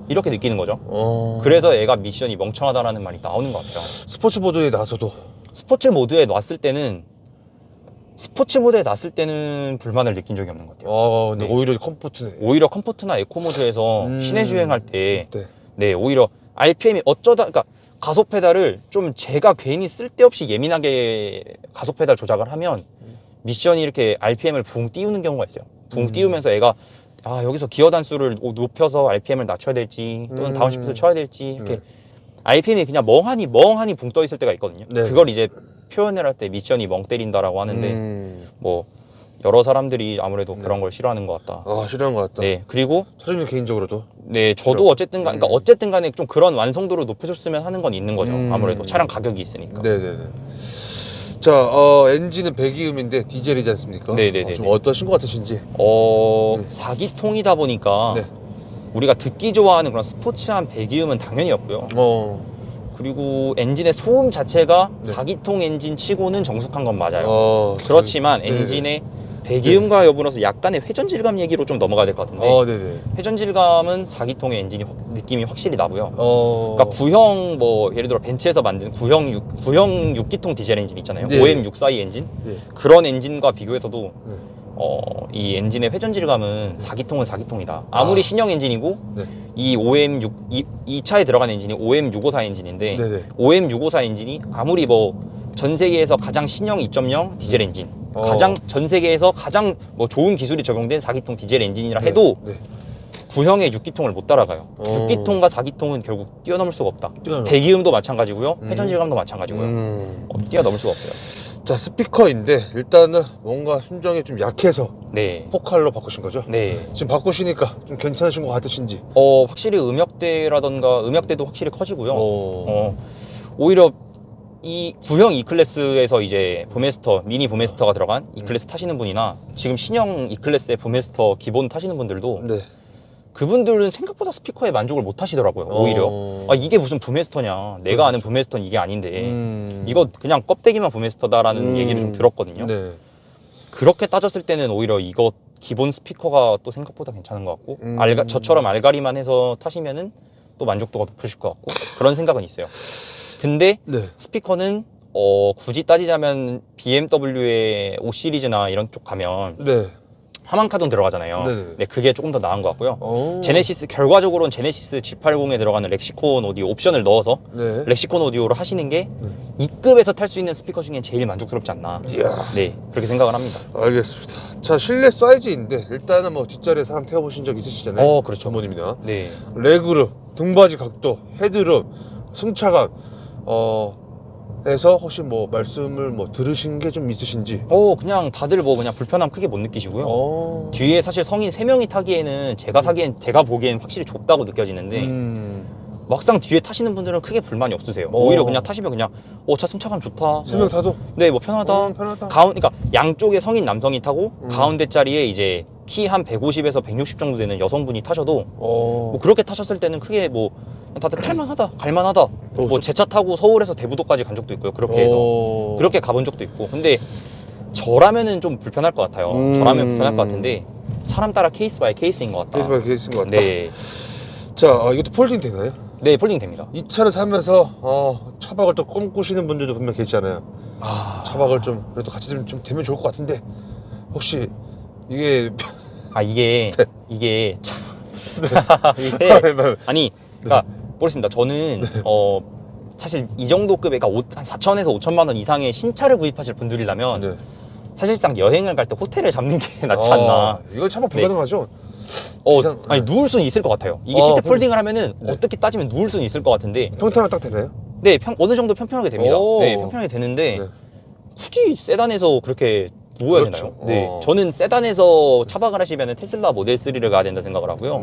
이렇게 느끼는 거죠. 그래서 얘가 미션이 멍청하다라는 말이 나오는 것 같아요. 스포츠 모드에 나서도 스포츠 모드에 놨을 때는 불만을 느낀 적이 없는 것 같아요. 근데 네. 오히려 컴포트네. 오히려 컴포트나 에코 모드에서 시내 주행할 때 네. 네, 오히려 RPM이 그러니까 가속 페달을 좀 제가 괜히 쓸데없이 예민하게 가속 페달 조작을 하면 미션이 이렇게 RPM을 붕 띄우는 경우가 있어요. 붕 띄우면서 애가 여기서 기어 단수를 높여서 RPM을 낮춰야 될지 또는 다운시프트 쳐야 될지 이렇게 RPM이 그냥 멍하니 붕 떠 있을 때가 있거든요. 네. 그걸 이제 표현을 할 때 미션이 멍 때린다라고 하는데 뭐 여러 사람들이 아무래도 그런 걸 싫어하는 것 같다. 싫어한 것 같다. 네, 그리고 사장님 개인적으로도. 네, 저도 그러니까 어쨌든 간에 좀 그런 완성도를 높여줬으면 하는 건 있는 거죠. 아무래도 차량 가격이 있으니까. 네네네. 자, 엔진은 배기음인데 디젤이지 않습니까? 네네네. 좀 어떠신 것 같으신지? 4기통이다 보니까 네. 우리가 듣기 좋아하는 그런 스포츠한 배기음은 당연히 없고요. 그리고 엔진의 소음 자체가 네. 4기통 엔진 치고는 정숙한 건 맞아요. 그렇지만 네. 엔진의 배기음과 여부로서 약간의 회전 질감 얘기로 좀 넘어가야 될 것 같은데 네네. 회전 질감은 4기통의 엔진이 느낌이 확실히 나고요. 그러니까 구형 예를 들어 벤츠에서 만든 구형 6기통 디젤 엔진 있잖아요. 네. OM642 엔진 네. 그런 엔진과 비교해서도 네. 이 엔진의 회전 질감은 4기통은 4기통이다. 아무리 신형 엔진이고 네. 이 차에 들어간 엔진이 OM654 엔진인데 네네. OM654 엔진이 아무리 전 세계에서 가장 신형 2.0 디젤 엔진 전 세계에서 가장 좋은 기술이 적용된 4기통 디젤 엔진이라 해도 네. 구형의 6기통을 못 따라가요. 6기통과 4기통은 결국 뛰어넘을 수가 없다. 뛰어넘어. 배기음도 마찬가지고요. 회전 질감도 마찬가지고요. 뛰어넘을 수가 없어요. 자, 스피커인데 일단은 뭔가 순정이 좀 약해서 네. 포칼로 바꾸신 거죠? 네. 지금 바꾸시니까 좀 괜찮으신 것 같으신지? 확실히 음역대도 확실히 커지고요. 어. 오히려 이 구형 E클래스에서 이제 미니 부메스터가 들어간 E클래스 타시는 분이나 지금 신형 E클래스의 부메스터 기본 타시는 분들도 네. 그분들은 생각보다 스피커에 만족을 못 하시더라고요. 오히려 이게 무슨 부메스터냐, 내가 아는 부메스터는 이게 아닌데 이거 그냥 껍데기만 부메스터다라는 얘기를 좀 들었거든요. 네. 그렇게 따졌을 때는 오히려 이거 기본 스피커가 또 생각보다 괜찮은 것 같고 저처럼 알가리만 해서 타시면은 또 만족도가 높으실 것 같고 그런 생각은 있어요. 근데 네. 스피커는 굳이 따지자면 BMW의 5 시리즈나 이런 쪽 가면 네. 하만카돈 들어가잖아요. 네네. 네, 그게 조금 더 나은 것 같고요. 결과적으로는 제네시스 G80에 들어가는 렉시콘 오디오 옵션을 넣어서 네. 렉시콘 오디오를 하시는 게 이 급에서 탈 수 있는 스피커 중에 제일 만족스럽지 않나. 이야. 네, 그렇게 생각을 합니다. 알겠습니다. 자, 실내 사이즈인데 일단은 뒷자리에 사람 태워보신 적 있으시잖아요. 그렇죠. 전문입니다. 네. 레그룸, 등받이 각도, 헤드룸, 승차감, 해서 혹시 말씀을 들으신 게 좀 있으신지? 그냥 다들 그냥 불편함 크게 못 느끼시고요. 뒤에 사실 성인 3명이 타기에는 제가 보기엔 확실히 좁다고 느껴지는데 막상 뒤에 타시는 분들은 크게 불만이 없으세요. 오히려 그냥 타시면 그냥 차 승차감 좋다. 3명 타도? 네, 편하다. 편하다. 그러니까 양쪽에 성인 남성이 타고 가운데 자리에 이제 키 한 150에서 160 정도 되는 여성분이 타셔도 그렇게 타셨을 때는 크게 다들 탈만하다, 갈만하다. 제 차 타고 서울에서 대부도까지 간 적도 있고요. 그렇게 해서 그렇게 가본 적도 있고. 근데 저라면은 좀 불편할 것 같아요. 저라면 불편할 것 같은데 사람 따라 케이스 바이 케이스인 것 같다. 케이스 바이 케이스인 것 같다. 네, 자, 이것도 폴딩 되나요? 네, 폴딩 됩니다. 이 차를 사면서 차박을 또 꿈꾸시는 분들도 분명 계시잖아요. 차박을 좀 그래도 같이 좀 되면 좋을 것 같은데 혹시 이게 이게 참 네. 아니 그러니까 모르겠습니다. 저는 사실 이 정도 급의 한 4천에서 5천만 원 이상의 신차를 구입하실 분들이라면 네. 사실상 여행을 갈 때 호텔을 잡는 게 낫지 않나. 이건 차박 불가능하죠? 아니 누울 수는 있을 것 같아요. 이게 시트 폴딩을 하면은 어떻게 따지면 누울 수는 있을 것 같은데 평탄하게 딱 되나요? 네, 어느 정도 평평하게 됩니다. 네, 평평하게 되는데 네. 굳이 세단에서 그렇게 누워야 그렇죠. 되나요? 네, 저는 세단에서 차박을 하시면 테슬라 모델 3를 가야 된다 생각을 하고요.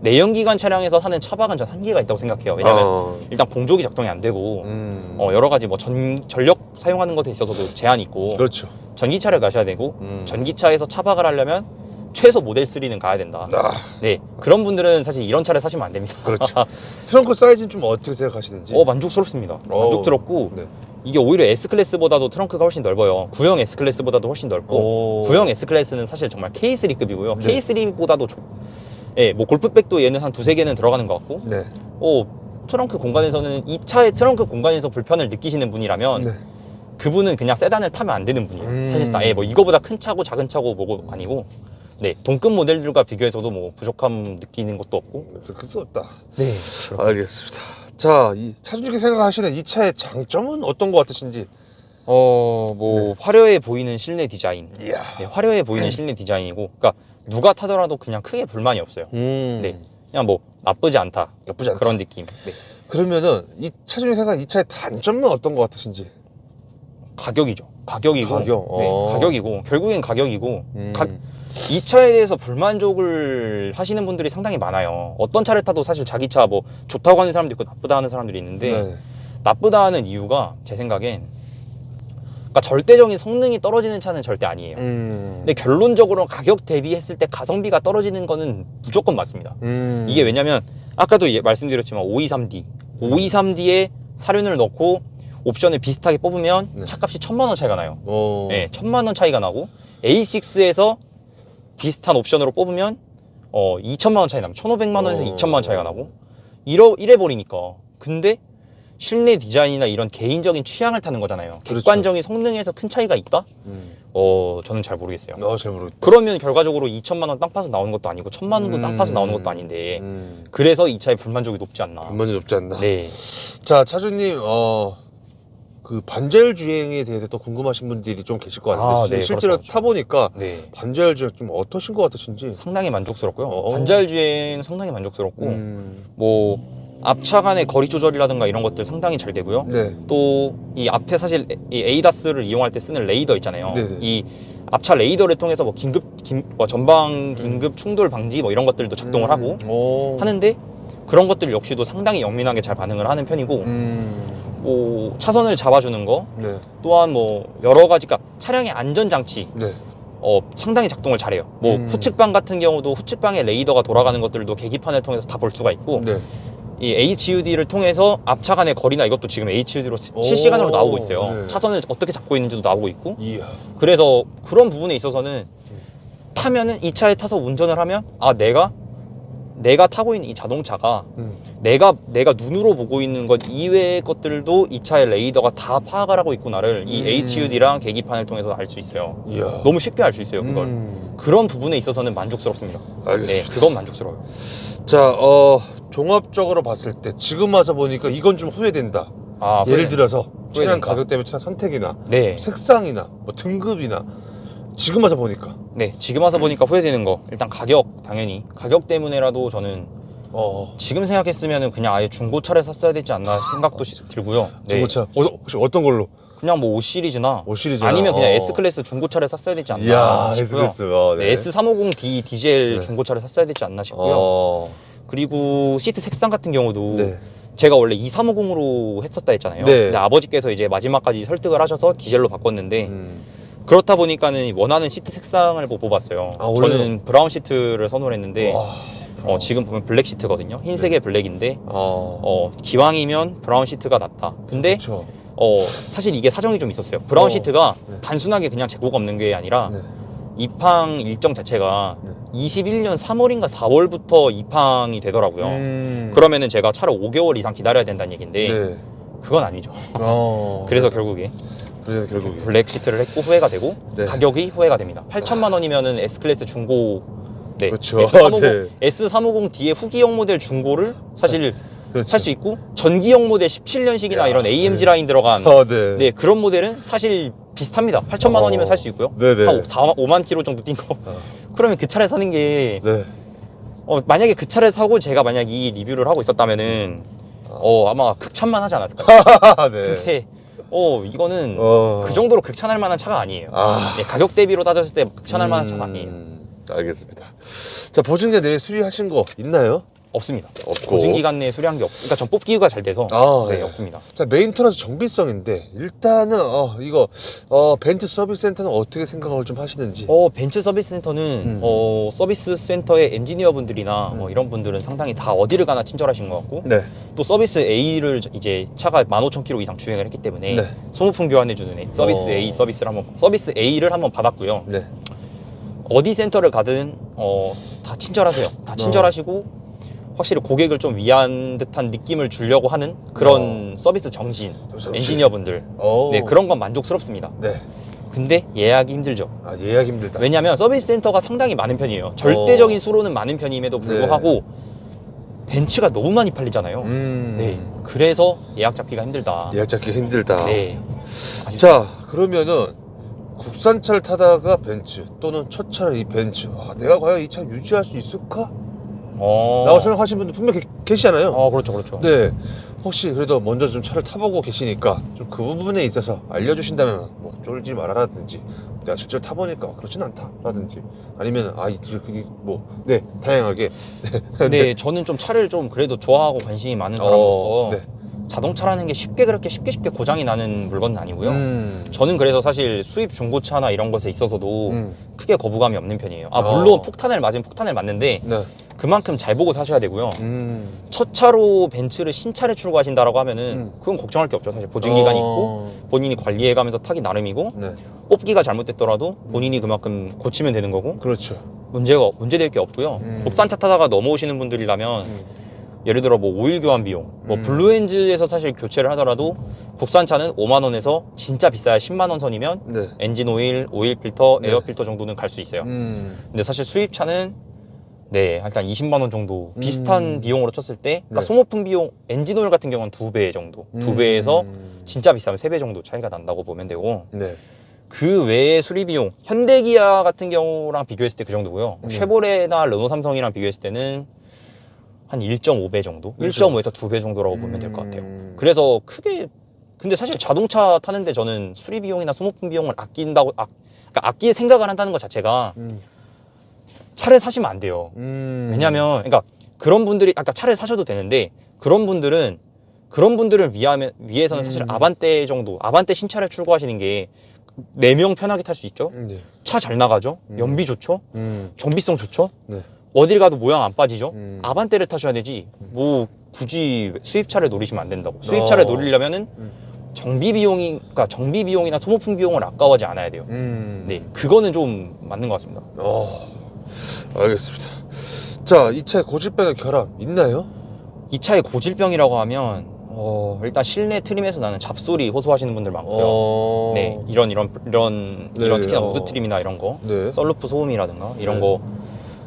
내연기관 차량에서 하는 차박은 전 한계가 있다고 생각해요. 왜냐면 일단 공조기 작동이 안 되고 여러 가지 전력 사용하는 것에 있어서도 제한이 있고 그렇죠. 전기차를 가셔야 되고 전기차에서 차박을 하려면 최소 모델 3는 가야 된다. 아, 네, 그런 분들은 사실 이런 차를 사시면 안 됩니다. 그렇죠. 트렁크 사이즈는 좀 어떻게 생각하시는지? 만족스럽습니다. 만족스럽고 네. 이게 오히려 S클래스보다도 트렁크가 훨씬 넓어요. 구형 S클래스보다도 훨씬 넓고 구형 S클래스는 사실 정말 K3급이고요. 네. K3보다도 예, 뭐 골프백도 얘는 한 두세 개는 들어가는 것 같고 네. 트렁크 공간에서는 이 차의 트렁크 공간에서 불편을 느끼시는 분이라면 네. 그분은 그냥 세단을 타면 안 되는 분이에요. 사실상 뭐 이거보다 큰 차고 작은 차고 뭐고 아니고 네, 동급 모델들과 비교해서도 뭐 부족함 느끼는 것도 없고. 그것도 없다. 네. 알겠습니다. 자, 이 차주님께 생각하시는 이 차의 장점은 어떤 것 같으신지? 뭐 화려해 보이는 실내 디자인. 이야. 네, 화려해 보이는 실내 디자인이고, 그러니까 누가 타더라도 그냥 크게 불만이 없어요. 네, 그냥 뭐 나쁘지 않다. 나쁘지 않다. 그런 느낌. 네. 그러면은 이 차주님 생각 이 차의 단점은 어떤 것 같으신지? 가격이죠. 가격이고. 가격. 네, 가격이고. 결국엔 가격이고. 음. 이 차에 대해서 불만족을 하시는 분들이 상당히 많아요. 어떤 차를 타도 사실 자기 차 뭐 좋다고 하는 사람도 있고 나쁘다 하는 사람들이 있는데 네. 나쁘다 하는 이유가 제 생각엔 그러니까 절대적인 성능이 떨어지는 차는 절대 아니에요. 근데 결론적으로 가격 대비했을 때 가성비가 떨어지는 거는 무조건 맞습니다. 이게 왜냐면 아까도 말씀드렸지만 523D에 사륜을 넣고 옵션을 비슷하게 뽑으면 네. 차값이 1,000만 원 차이가 나요. 오. 네, 1,000만 원 차이가 나고 A6에서 비슷한 옵션으로 뽑으면 2천만 원 차이 나면 1,500만 원에서 2천만 원 차이가 나고 이래 버리니까. 근데 실내 디자인이나 이런 개인적인 취향을 타는 거잖아요. 그렇죠. 객관적인 성능에서 큰 차이가 있다? 저는 잘 모르겠어요. 잘 모르겠다. 그러면 결과적으로 2천만 원 땅 파서 나오는 것도 아니고 1,000만 원도 땅 파서 나오는 것도 아닌데 그래서 이 차의 불만족이 높지 않나. 불만이 높지 않나. 네. 자, 차주님, 그 반자율 주행에 대해서 또 궁금하신 분들이 좀 계실 것 같은데 네, 실제로 그렇죠. 타보니까 네. 반자율 주행 좀 어떠신 것 같으신지? 상당히 만족스럽고요. 반자율 주행 상당히 만족스럽고 음. 뭐 앞차 간의 거리 조절이라든가 이런 것들 상당히 잘 되고요. 네. 또 이 앞에 사실 이 에이다스를 이용할 때 쓰는 레이더 있잖아요. 네네. 이 앞차 레이더를 통해서 뭐 전방 긴급 충돌 방지 뭐 이런 것들도 작동을 하고 오. 하는데 그런 것들 역시도 상당히 영민하게 잘 반응을 하는 편이고 뭐 차선을 잡아주는 거 네. 또한 뭐 여러 가지 그러니까 차량의 안전 장치 네. 상당히 작동을 잘해요. 뭐 후측방 같은 경우도 후측방에 레이더가 돌아가는 것들도 계기판을 통해서 다 볼 수가 있고 네. 이 HUD를 통해서 앞차 간의 거리나 이것도 지금 HUD로 실시간으로 나오고 있어요. 네. 차선을 어떻게 잡고 있는지도 나오고 있고. 이야. 그래서 그런 부분에 있어서는 타면은 이 차에 타서 운전을 하면 내가 타고 있는 이 자동차가 내가 눈으로 보고 있는 것 이외의 것들도 이 차의 레이더가 다 파악을 하고 있구나를 이 HUD랑 계기판을 통해서 알 수 있어요. 이야. 너무 쉽게 알 수 있어요, 그걸. 그런 부분에 있어서는 만족스럽습니다. 알겠습니다. 네, 그건 만족스러워요. 자, 종합적으로 봤을 때 지금 와서 보니까 이건 좀 후회된다. 예를 들어서 차량 후회된다. 가격 때문에 차량 선택이나 네. 색상이나 뭐 등급이나 지금 와서 보니까 네, 지금 와서 보니까 후회되는 거 일단 가격, 당연히 가격 때문에라도 저는 지금 생각했으면 그냥 아예 중고차를 샀어야 되지 않나 생각도 들고요. 네. 중고차 혹시 어떤 걸로? 그냥 뭐 5 시리즈나 5 시리즈나. 아니면 그냥 S클래스 중고차를 샀어야 되지 않나 이야, 싶고요. S클래스. 네. 네, S350D 디젤 네. 중고차를 샀어야 되지 않나 싶고요. 그리고 시트 색상 같은 경우도 네. 제가 원래 2350으로 했었다 했잖아요. 네. 근데 아버지께서 이제 마지막까지 설득을 하셔서 디젤로 바꿨는데 음. 그렇다 보니까는 원하는 시트 색상을 못 뽑았어요. 원래는? 저는 브라운 시트를 선호를 했는데 와, 지금 보면 블랙 시트거든요. 흰색의 블랙인데 아, 기왕이면 브라운 시트가 낫다. 근데 그렇죠. 사실 이게 사정이 좀 있었어요. 브라운 시트가 네. 단순하게 그냥 재고가 없는 게 아니라 네. 입항 일정 자체가 네. 21년 3월인가 4월부터 입항이 되더라고요. 그러면은 제가 차를 5개월 이상 기다려야 된다는 얘기인데 네. 그건 아니죠. 그래서 결국에 블랙 시트를 했고 후회가 되고 네. 가격이 후회가 됩니다. 8천만 원이면은 S클래스 중고 네. 그렇죠. S350, 네. S350D의 후기형 모델 중고를 사실 그렇죠. 살 수 있고 전기형 모델 17년식이나 야, 이런 AMG 네. 라인 들어간 네. 네, 그런 모델은 사실 비슷합니다. 8천만 원이면 살 수 있고요. 네네. 한 5만 킬로 정도 뛴 거. 그러면 그 차를 사는 게 네. 만약에 그 차를 사고 제가 만약 이 리뷰를 하고 있었다면은 아마 극찬만 하지 않았을까요? 네. 근데 이거는 그 정도로 극찬할 만한 차가 아니에요. 네, 가격 대비로 따졌을 때 극찬할 만한 차가 아니에요. 알겠습니다. 자, 보증제 내에 수리하신 거 있나요? 없습니다. 없고. 보증기간 내에 수리한 게 그러니까 전 뽑기가 잘 돼서 네, 없습니다. 자, 메인터너스 정비성인데 일단은 이거 벤츠 서비스 센터는 어떻게 생각을 좀 하시는지. 벤츠 서비스 센터는 서비스 센터의 엔지니어 분들이나 뭐 이런 분들은 상당히 다 어디를 가나 친절하신 것 같고 네. 또 서비스 A를 이제 차가 15,000km 이상 주행을 했기 때문에 네. 소모품 교환해주는 서비스 A 서비스 A를 한번 받았고요. 네. 어디 센터를 가든 다 친절하세요. 다 친절하시고 확실히 고객을 좀 위한 듯한 느낌을 주려고 하는 그런 서비스 정신, 엔지니어 분들 네, 그런 건 만족스럽습니다. 네. 근데 예약이 힘들죠. 예약이 힘들다. 왜냐하면 서비스 센터가 상당히 많은 편이에요. 절대적인 수로는 많은 편임에도 불구하고 벤츠가 너무 많이 팔리잖아요. 네, 그래서 예약 잡기가 힘들다. 예약 잡기 힘들다. 네. 자, 그러면은 국산차를 타다가 벤츠 또는 첫 차를 이 벤츠, 내가 과연 이 차 유지할 수 있을까? 라고 생각하시는 분들 분명 계시잖아요. 그렇죠, 그렇죠. 네. 혹시 그래도 먼저 좀 차를 타보고 계시니까 좀 그 부분에 있어서 알려주신다면 뭐 쫄지 말아라든지 내가 실제로 타보니까 그렇진 않다라든지 아니면 다양하게. 네, 저는 좀 차를 좀 그래도 좋아하고 관심이 많은 사람으로서 자동차라는 게 쉽게 고장이 나는 물건은 아니고요. 저는 그래서 사실 수입 중고차나 이런 것에 있어서도 크게 거부감이 없는 편이에요. 물론 폭탄을 맞는데 그만큼 잘 보고 사셔야 되고요. 첫 차로 벤츠를 신차를 출고하신다라고 하면은 그건 걱정할 게 없죠. 사실 보증기간이 있고 본인이 관리해가면서 타기 나름이고 뽑기가 잘못됐더라도 본인이 그만큼 고치면 되는 거고. 그렇죠. 문제될 게 없고요. 국산차 타다가 넘어오시는 분들이라면 예를 들어 뭐 오일 교환 비용, 뭐 블루엔즈에서 사실 교체를 하더라도 국산차는 5만 원에서 진짜 비싸야 10만 원 선이면 엔진 오일, 오일 필터, 에어 필터 정도는 갈 수 있어요. 근데 사실 수입차는 일단 20만 원 정도 비슷한 비용으로 쳤을 때 그러니까 소모품 비용, 엔진 오일 같은 경우는 2배 정도, 2배에서 진짜 비싸면 3배 정도 차이가 난다고 보면 되고 그 외에 수리 비용, 현대기아 같은 경우랑 비교했을 때 그 정도고요. 쉐보레나 르노 삼성이랑 비교했을 때는 한 1.5배 정도? 1.5에서 2배 정도라고 보면 될 것 같아요. 그래서 크게 근데 사실 자동차 타는데 저는 수리 비용이나 소모품 비용을 그러니까 아낄 생각을 한다는 것 자체가 차를 사시면 안 돼요. 왜냐면 그러니까 그런 분들이 아까 차를 사셔도 되는데 그런 분들을 위해서는 사실 아반떼 신차를 출고하시는 게 4명 편하게 탈 수 있죠. 차 잘 나가죠. 연비 좋죠. 정비성 좋죠. 어딜 가도 모양 안 빠지죠. 아반떼를 타셔야 되지 뭐 굳이 수입차를 노리시면 안 된다고. 수입차를 노리려면은 정비 비용이나 소모품 비용을 아까워하지 않아야 돼요. 네, 그거는 좀 맞는 것 같습니다. 알겠습니다. 자, 이 차의 고질병의 결함 있나요? 이 차의 고질병이라고 하면 일단 실내 트림에서 나는 잡소리 호소하시는 분들 많고요. 네, 이런 특히나 우드 트림이나 이런 거, 썬루프 소음이라든가 이런 거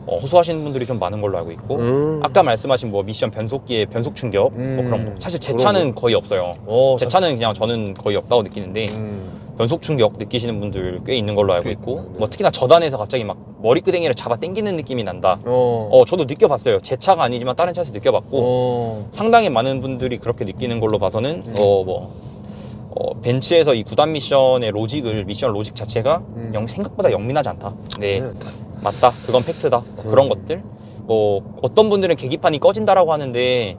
호소하시는 분들이 좀 많은 걸로 알고 있고 아까 말씀하신 뭐 미션 변속기의 변속 충격 뭐 그런 거 사실 제 차는 거의 없어요. 제 차는 그냥 저는 거의 없다고 느끼는데 변속 충격 느끼시는 분들 꽤 있는 걸로 알고 있고 뭐 특히나 저단에서 갑자기 막 머리끄댕이를 잡아 당기는 느낌이 난다. 저도 느껴봤어요. 제 차가 아니지만 다른 차에서 느껴봤고 상당히 많은 분들이 그렇게 느끼는 걸로 봐서는 벤츠에서 이 9단 미션의 미션 로직 자체가 생각보다 영민하지 않다. 네, 맞다. 그건 팩트다. 그런 것들. 뭐 어떤 분들은 계기판이 꺼진다라고 하는데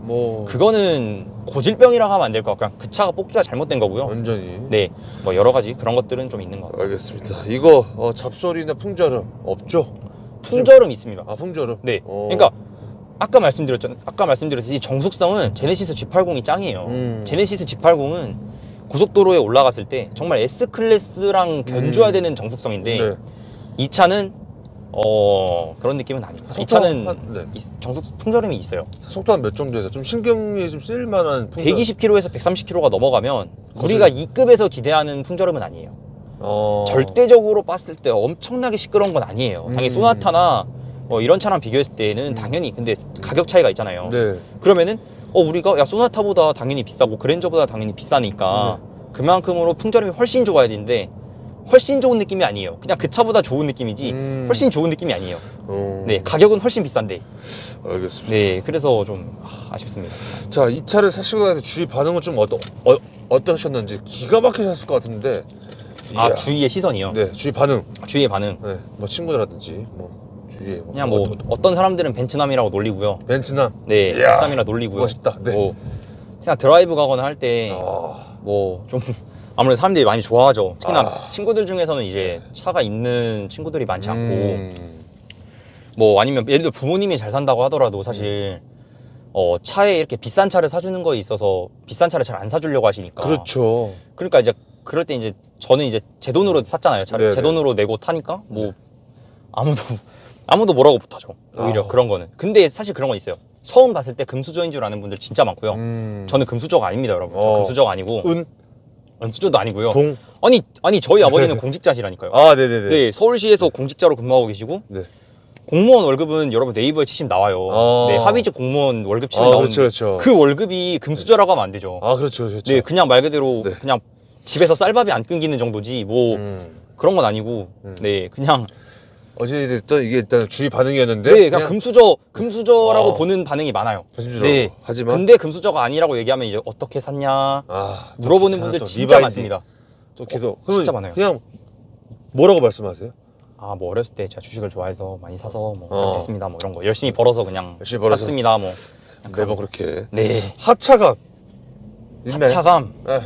그거는 고질병이라고 하면 안 될 것 같고 그냥 그 차가 뽑기가 잘못된 거고요. 완전히. 네, 뭐 여러 가지 그런 것들은 좀 있는 것 같아요. 알겠습니다. 이거 잡소리나 풍절음 없죠? 풍절음 있습니다. 풍절음. 네. 그러니까 아까 말씀드렸듯이 정숙성은 제네시스 G80이 짱이에요. 제네시스 G80은 고속도로에 올라갔을 때 정말 S클래스랑 견줘야 되는 정숙성인데 이 차는 그런 느낌은 아닙니다. 이 차는 풍절음이 있어요. 속도 한 몇 정도 돼서 좀 신경이 좀 쓰일 만한 풍절. 120km에서 130km가 넘어가면 우리가 2급에서 기대하는 풍절음은 아니에요. 절대적으로 봤을 때 엄청나게 시끄러운 건 아니에요. 당연히 소나타나 이런 차랑 비교했을 때는 당연히 근데 가격 차이가 있잖아요. 그러면은 우리가 소나타보다 당연히 비싸고 그랜저보다 당연히 비싸니까 그만큼으로 풍절음이 훨씬 좋아야 되는데 훨씬 좋은 느낌이 아니에요. 그냥 그 차보다 좋은 느낌이지 훨씬 좋은 느낌이 아니에요. 네, 가격은 훨씬 비싼데. 알겠습니다. 네, 그래서 좀 아쉽습니다. 자, 이 차를 사시고 나서 주위 반응은 좀 어떠셨는지. 기가 막히셨을 것 같은데. 주위의 시선이요? 네, 주위 반응. 주위의 반응. 네, 뭐 친구들하든지 뭐 주위에 그냥 뭐 어떤 사람들은 벤츠남이라고 놀리고요. 벤츠남. 네, 이야, 벤츠남이라 놀리고요. 멋있다. 네. 뭐 그냥 드라이브 가거나 할 때 뭐 좀 아무래도 사람들이 많이 좋아하죠. 특히나 친구들 중에서는 이제 차가 있는 친구들이 많지 않고 뭐 아니면 예를 들어 부모님이 잘 산다고 하더라도 사실 차에 이렇게 비싼 차를 사주는 거에 있어서 비싼 차를 잘 안 사주려고 하시니까. 그렇죠. 그러니까 이제 그럴 때 이제 저는 이제 제 돈으로 샀잖아요. 차를 네네. 제 돈으로 내고 타니까 뭐 아무도 뭐라고 못하죠. 오히려 그런 거는. 근데 사실 그런 건 있어요. 처음 봤을 때 금수저인 줄 아는 분들 진짜 많고요. 저는 금수저가 아닙니다, 여러분. 저 금수저가 아니고 은수저도 아니고요. 동. 아니 저희 아버지는 공직자시라니까요. 아, 네네네. 네, 서울시에서 공직자로 근무하고 계시고 네. 공무원 월급은 여러분 네이버에 치시면 나와요. 네, 하위직 공무원 월급 치면 나오는데 그렇죠. 그 월급이 금수저라고 하면 안 되죠. 아, 그렇죠. 그렇죠. 네, 그냥 말 그대로 네. 그냥 집에서 쌀밥이 안 끊기는 정도지 뭐 그런 건 아니고 네, 그냥 어제됐든 이게 일단 주위 반응이었는데. 네, 그냥 금수저라고 보는 반응이 많아요. 조심스러워. 하지만. 근데 금수저가 아니라고 얘기하면 이제 어떻게 샀냐 물어보는 분들 또 진짜 리바이디. 많습니다. 또 계속. 진짜 많아요. 그냥 뭐라고 말씀하세요? 뭐 어렸을 때 제가 주식을 좋아해서 많이 사서 뭐 이렇게 했습니다. 뭐 이런 거 열심히 벌어서 그냥 열심히 벌어서. 샀습니다. 뭐 매번 그렇게. 네. 하차감. 있나요? 하차감 네.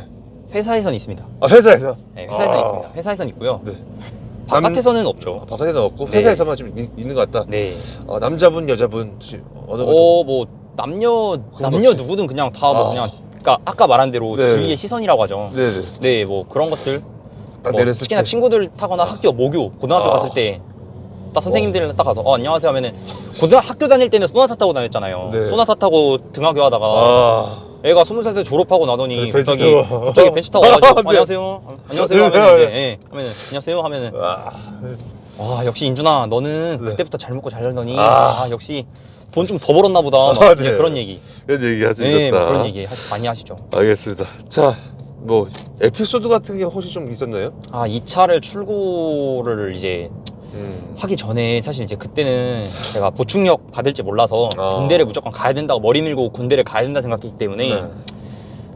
회사에선 있습니다. 회사에서. 네, 회사에선 있습니다. 회사에선 있고요. 네. 바깥에서는 없죠. 바깥에는 없고 네. 회사에서만 좀 있는 것 같다. 네. 남자분, 여자분 어느 분? 뭐 남녀 없이. 누구든 그냥 다 뭐 그냥 그러니까 아까 말한 대로 네. 주위의 시선이라고 하죠. 네네. 네, 뭐 그런 것들. 딱 뭐 내렸을 특히나 때. 친구들 타거나 학교 모교 고등학교 갔을 때 딱 선생님들 딱 가서 안녕하세요 하면은 학교 다닐 때는 소나타 타고 다녔잖아요. 네. 소나타 타고 등하교 하다가 애가 20살 때 졸업하고 나더니 네, 벤츠 갑자기 벤츠 타고 와가지고 네. 안녕하세요 안녕하세요 하면 이제 하면은 안녕하세요 하면은 와 역시 인준아 너는 네. 그때부터 잘 먹고 잘 살더니 아. 역시 돈 좀 더 벌었나 보다 막 네. 그런 얘기 이런 얘기 하시겠다. 네, 뭐 그런 얘기 많이 하시죠. 알겠습니다. 자, 뭐 에피소드 같은 게 혹시 좀 있었나요? 이 차를 출고를 이제 하기 전에 사실 이제 그때는 제가 보충력 받을지 몰라서 군대를 무조건 가야 된다고 머리 밀고 군대를 가야 된다 생각했기 때문에 네.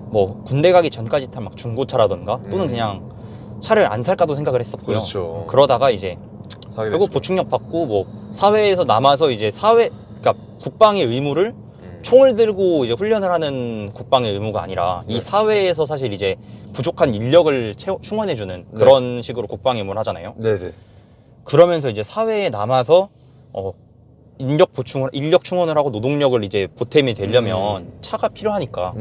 뭐 군대 가기 전까지 탄 막 중고차라던가 또는 그냥 차를 안 살까도 생각을 했었고요. 그렇죠. 그러다가 이제 결국 보충력 받고 뭐 사회에서 남아서 이제 그러니까 국방의 의무를 총을 들고 이제 훈련을 하는 국방의 의무가 아니라 이 사회에서 사실 이제 부족한 인력을 충원해주는 그런 식으로 국방의 의무를 하잖아요. 네네. 그러면서 이제 사회에 남아서 인력 충원을 하고 노동력을 이제 보탬이 되려면 차가 필요하니까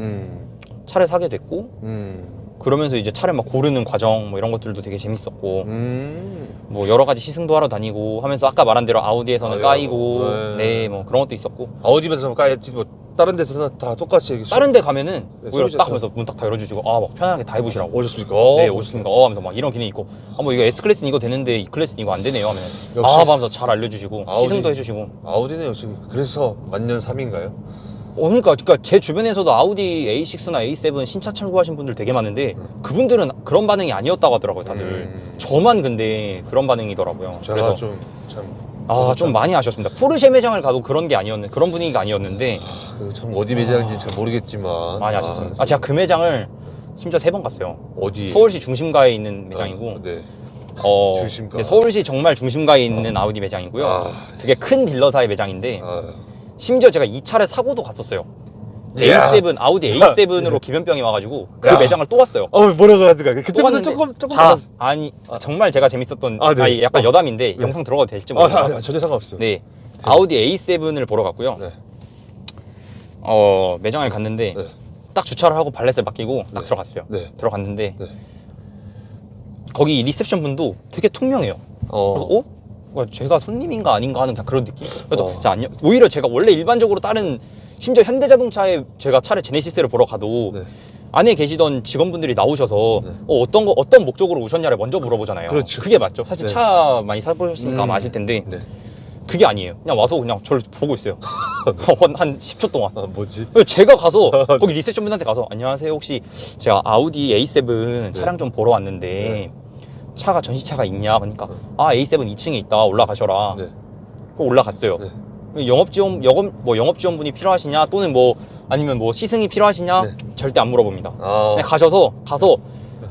차를 사게 됐고 그러면서 이제 차를 막 고르는 과정 뭐 이런 것들도 되게 재밌었고 뭐 여러 가지 시승도 하러 다니고 하면서 아까 말한 대로 아우디에서는 까이고 네 뭐 그런 것도 있었고 아우디에서 까였지 뭐 다른 데서는 다 똑같이 이렇게 다른 데 가면은 오히려 소리 딱 하면서 문 딱 다 열어주시고 막 편하게 다 해보시라고 오셨습니까? 네 오셨습니까? 하면서 막 이런 기능이 있고 뭐 이거 S클래스는 이거 되는데 E클래스는 이거 안 되네요 하면 역시 하면서 잘 알려주시고 시승도 해주시고 아우디는 역시 그래서 만년 3인가요? 그러니까 제 주변에서도 아우디 A6나 A7 신차 출고하신 분들 되게 많은데 그분들은 그런 반응이 아니었다고 하더라고요 다들 저만 근데 그런 반응이더라고요. 제가 그래서 좀 많이 아쉬웠습니다. 포르쉐 매장을 가도 그런 게 아니었는데 그런 분위기가 아니었는데 참 어디 매장인지 잘 모르겠지만 많이 아쉽습니다. 제가 그 매장을 심지어 3번 갔어요. 어디? 서울시 중심가에 있는 매장이고 네. 중심가. 네, 서울시 정말 중심가에 있는 아우디 매장이고요. 되게 큰 딜러사의 매장인데 심지어 제가 이 차를 사고도 갔었어요. A7 아우디 A7으로 기변병이 와가지고 그 매장을 또 갔어요. 뭐라고 하든가 그때부터 조금 정말 제가 재밌었던 네. 약간 여담인데 영상 들어가도 될지 모르겠어요. 전혀 상관없어요. 네, 아우디 A7을 보러 갔고요. 네. 매장을 갔는데 네. 딱 주차를 하고 발렛을 맡기고 딱 들어갔어요. 네. 들어갔는데 네. 거기 리셉션 분도 되게 통명해요. 그래서 제가 손님인가 아닌가 하는 그냥 그런 느낌? 그래서 오히려 제가 원래 일반적으로 다른 심지어 현대자동차에 제가 차를 제네시스를 보러 가도 안에 계시던 직원분들이 나오셔서 어떤 목적으로 오셨냐를 먼저 물어보잖아요. 그렇죠. 그게 맞죠. 사실 차 많이 사보셨으니까 아마 아실 텐데 그게 아니에요. 그냥 와서 그냥 저를 보고 있어요. 한 10초 동안. 뭐지? 제가 가서 거기 리셉션 분한테 가서 안녕하세요. 혹시 제가 아우디 A7 차량 좀 보러 왔는데 차가 전시차가 있냐? 그러니까 A7 2층에 있다. 올라가셔라. 올라갔어요. 영업지원분이 필요하시냐 또는 뭐 아니면 뭐 시승이 필요하시냐 절대 안 물어봅니다. 그냥 가서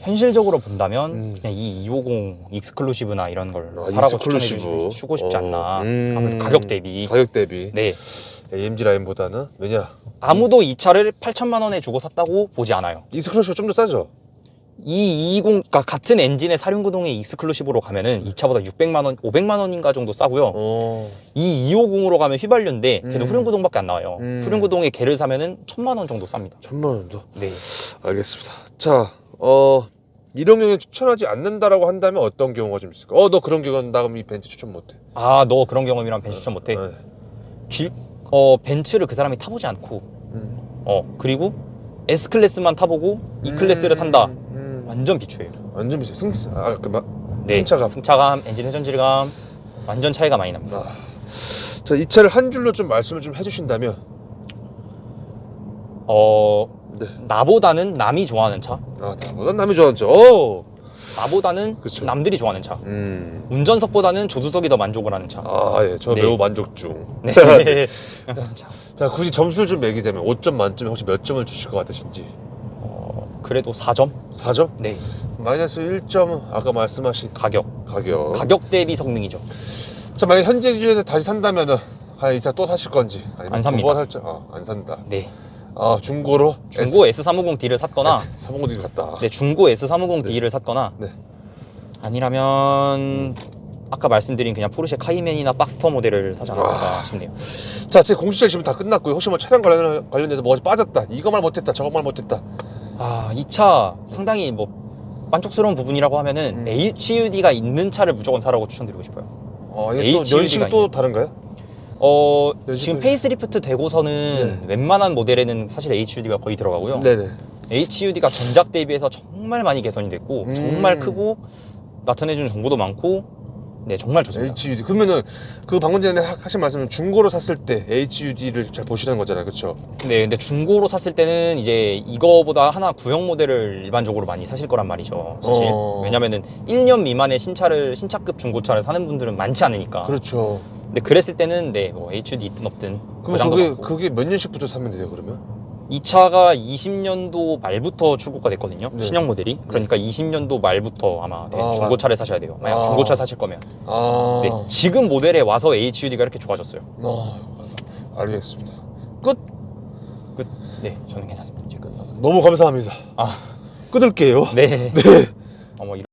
현실적으로 본다면 그냥 이 250 익스클루시브나 이런 걸 사라고 추천해주고 싶지 않나. 아무래도 가격 대비. 네. AMG 라인보다는 왜냐? 아무도 이 차를 8천만 원에 주고 샀다고 보지 않아요. 익스클루시브가 좀 더 싸죠? 이 220, 그러니까 같은 엔진의 사륜구동의 익스클루시브로 가면은 이 차보다 600만 원, 500만 원인가 정도 싸고요. 이 250으로 가면 휘발유인데 걔도 후륜구동밖에 안 나와요. 후륜구동의 걔를 사면은 1,000만 원 정도 쌉니다. 1,000만 원도? 네. 알겠습니다. 자, 이런 경우에 추천하지 않는다라고 한다면 어떤 경우가 좀 있을까? 너 그런 경우는 이 벤츠 추천 못해. 아, 너 그런 경험이랑 벤츠 추천 못해? 네. 벤츠를 그 사람이 타보지 않고 그리고 S클래스만 타보고 E클래스를 산다. 완전 비추예요. 완전 비추. 네, 승차감. 승차감, 엔진 회전질감 완전 차이가 많이 납니다. 자, 이 차를 한 줄로 좀 말씀을 좀 해주신다면 네. 나보다는 남이 좋아하는 차. 나보다 남이 좋아하는 차. 나보다는 그쵸. 남들이 좋아하는 차. 운전석보다는 조수석이 더 만족을 하는 차. 예, 저 네. 매우 만족 중. 네. 자, 굳이 점수를 좀 매기자면 5점 만점에 혹시 몇 점을 주실 것 같으신지? 그래도 4점? 4점? 네. 마이너스 1점 아까 말씀하신 가격 대비 성능이죠. 자, 만약 현재 기준에서 다시 산다면은 이 차 또 사실 건지 아니면 안 삽니다. 안 산다. 네. 중고 S350D를 샀거나 S350D 갔다. 네, 중고 S350D를 샀거나 네. 아니라면 아까 말씀드린 그냥 포르쉐 카이맨이나 박스터 모델을 사지 않았을까 싶네요. 자, 제 공식적 지금 다 끝났고요. 혹시 뭐 차량 관련돼서 뭐가 빠졌다, 이거 말 못했다, 저거 말 못했다. 이 차 상당히 만족스러운 부분이라고 하면은 HUD가 있는 차를 무조건 사라고 추천드리고 싶어요. 이게 또 연식이 또 다른가요? 지금 페이스리프트 되고서는 웬만한 모델에는 사실 HUD가 거의 들어가고요. 네네. HUD가 전작 대비해서 정말 많이 개선이 됐고 정말 크고 나타내주는 정보도 많고 네, 정말 좋습니다. HUD 그러면은 그 방금 전에 하신 말씀은 중고로 샀을 때 HUD를 잘 보시는 거잖아요, 그렇죠? 네, 근데 중고로 샀을 때는 이제 이거보다 하나 구형 모델을 일반적으로 많이 사실 거란 말이죠, 사실. 왜냐면은 1년 미만의 신차급 중고차를 사는 분들은 많지 않으니까. 그렇죠. 근데 그랬을 때는 네, HUD 있든 없든 그럼 그게 몇 년씩부터 사면 돼요, 그러면? 이 차가 20년도 말부터 출고가 됐거든요. 네. 신형 모델이. 그러니까 20년도 말부터 아마 중고차를 사셔야 돼요. 만약 중고차 사실 거면. 네, 지금 모델에 와서 HUD가 이렇게 좋아졌어요. 알겠습니다. 끝? 네, 저는 괜찮습니다. 이제 끝. 너무 감사합니다. 끊을게요. 네. 네.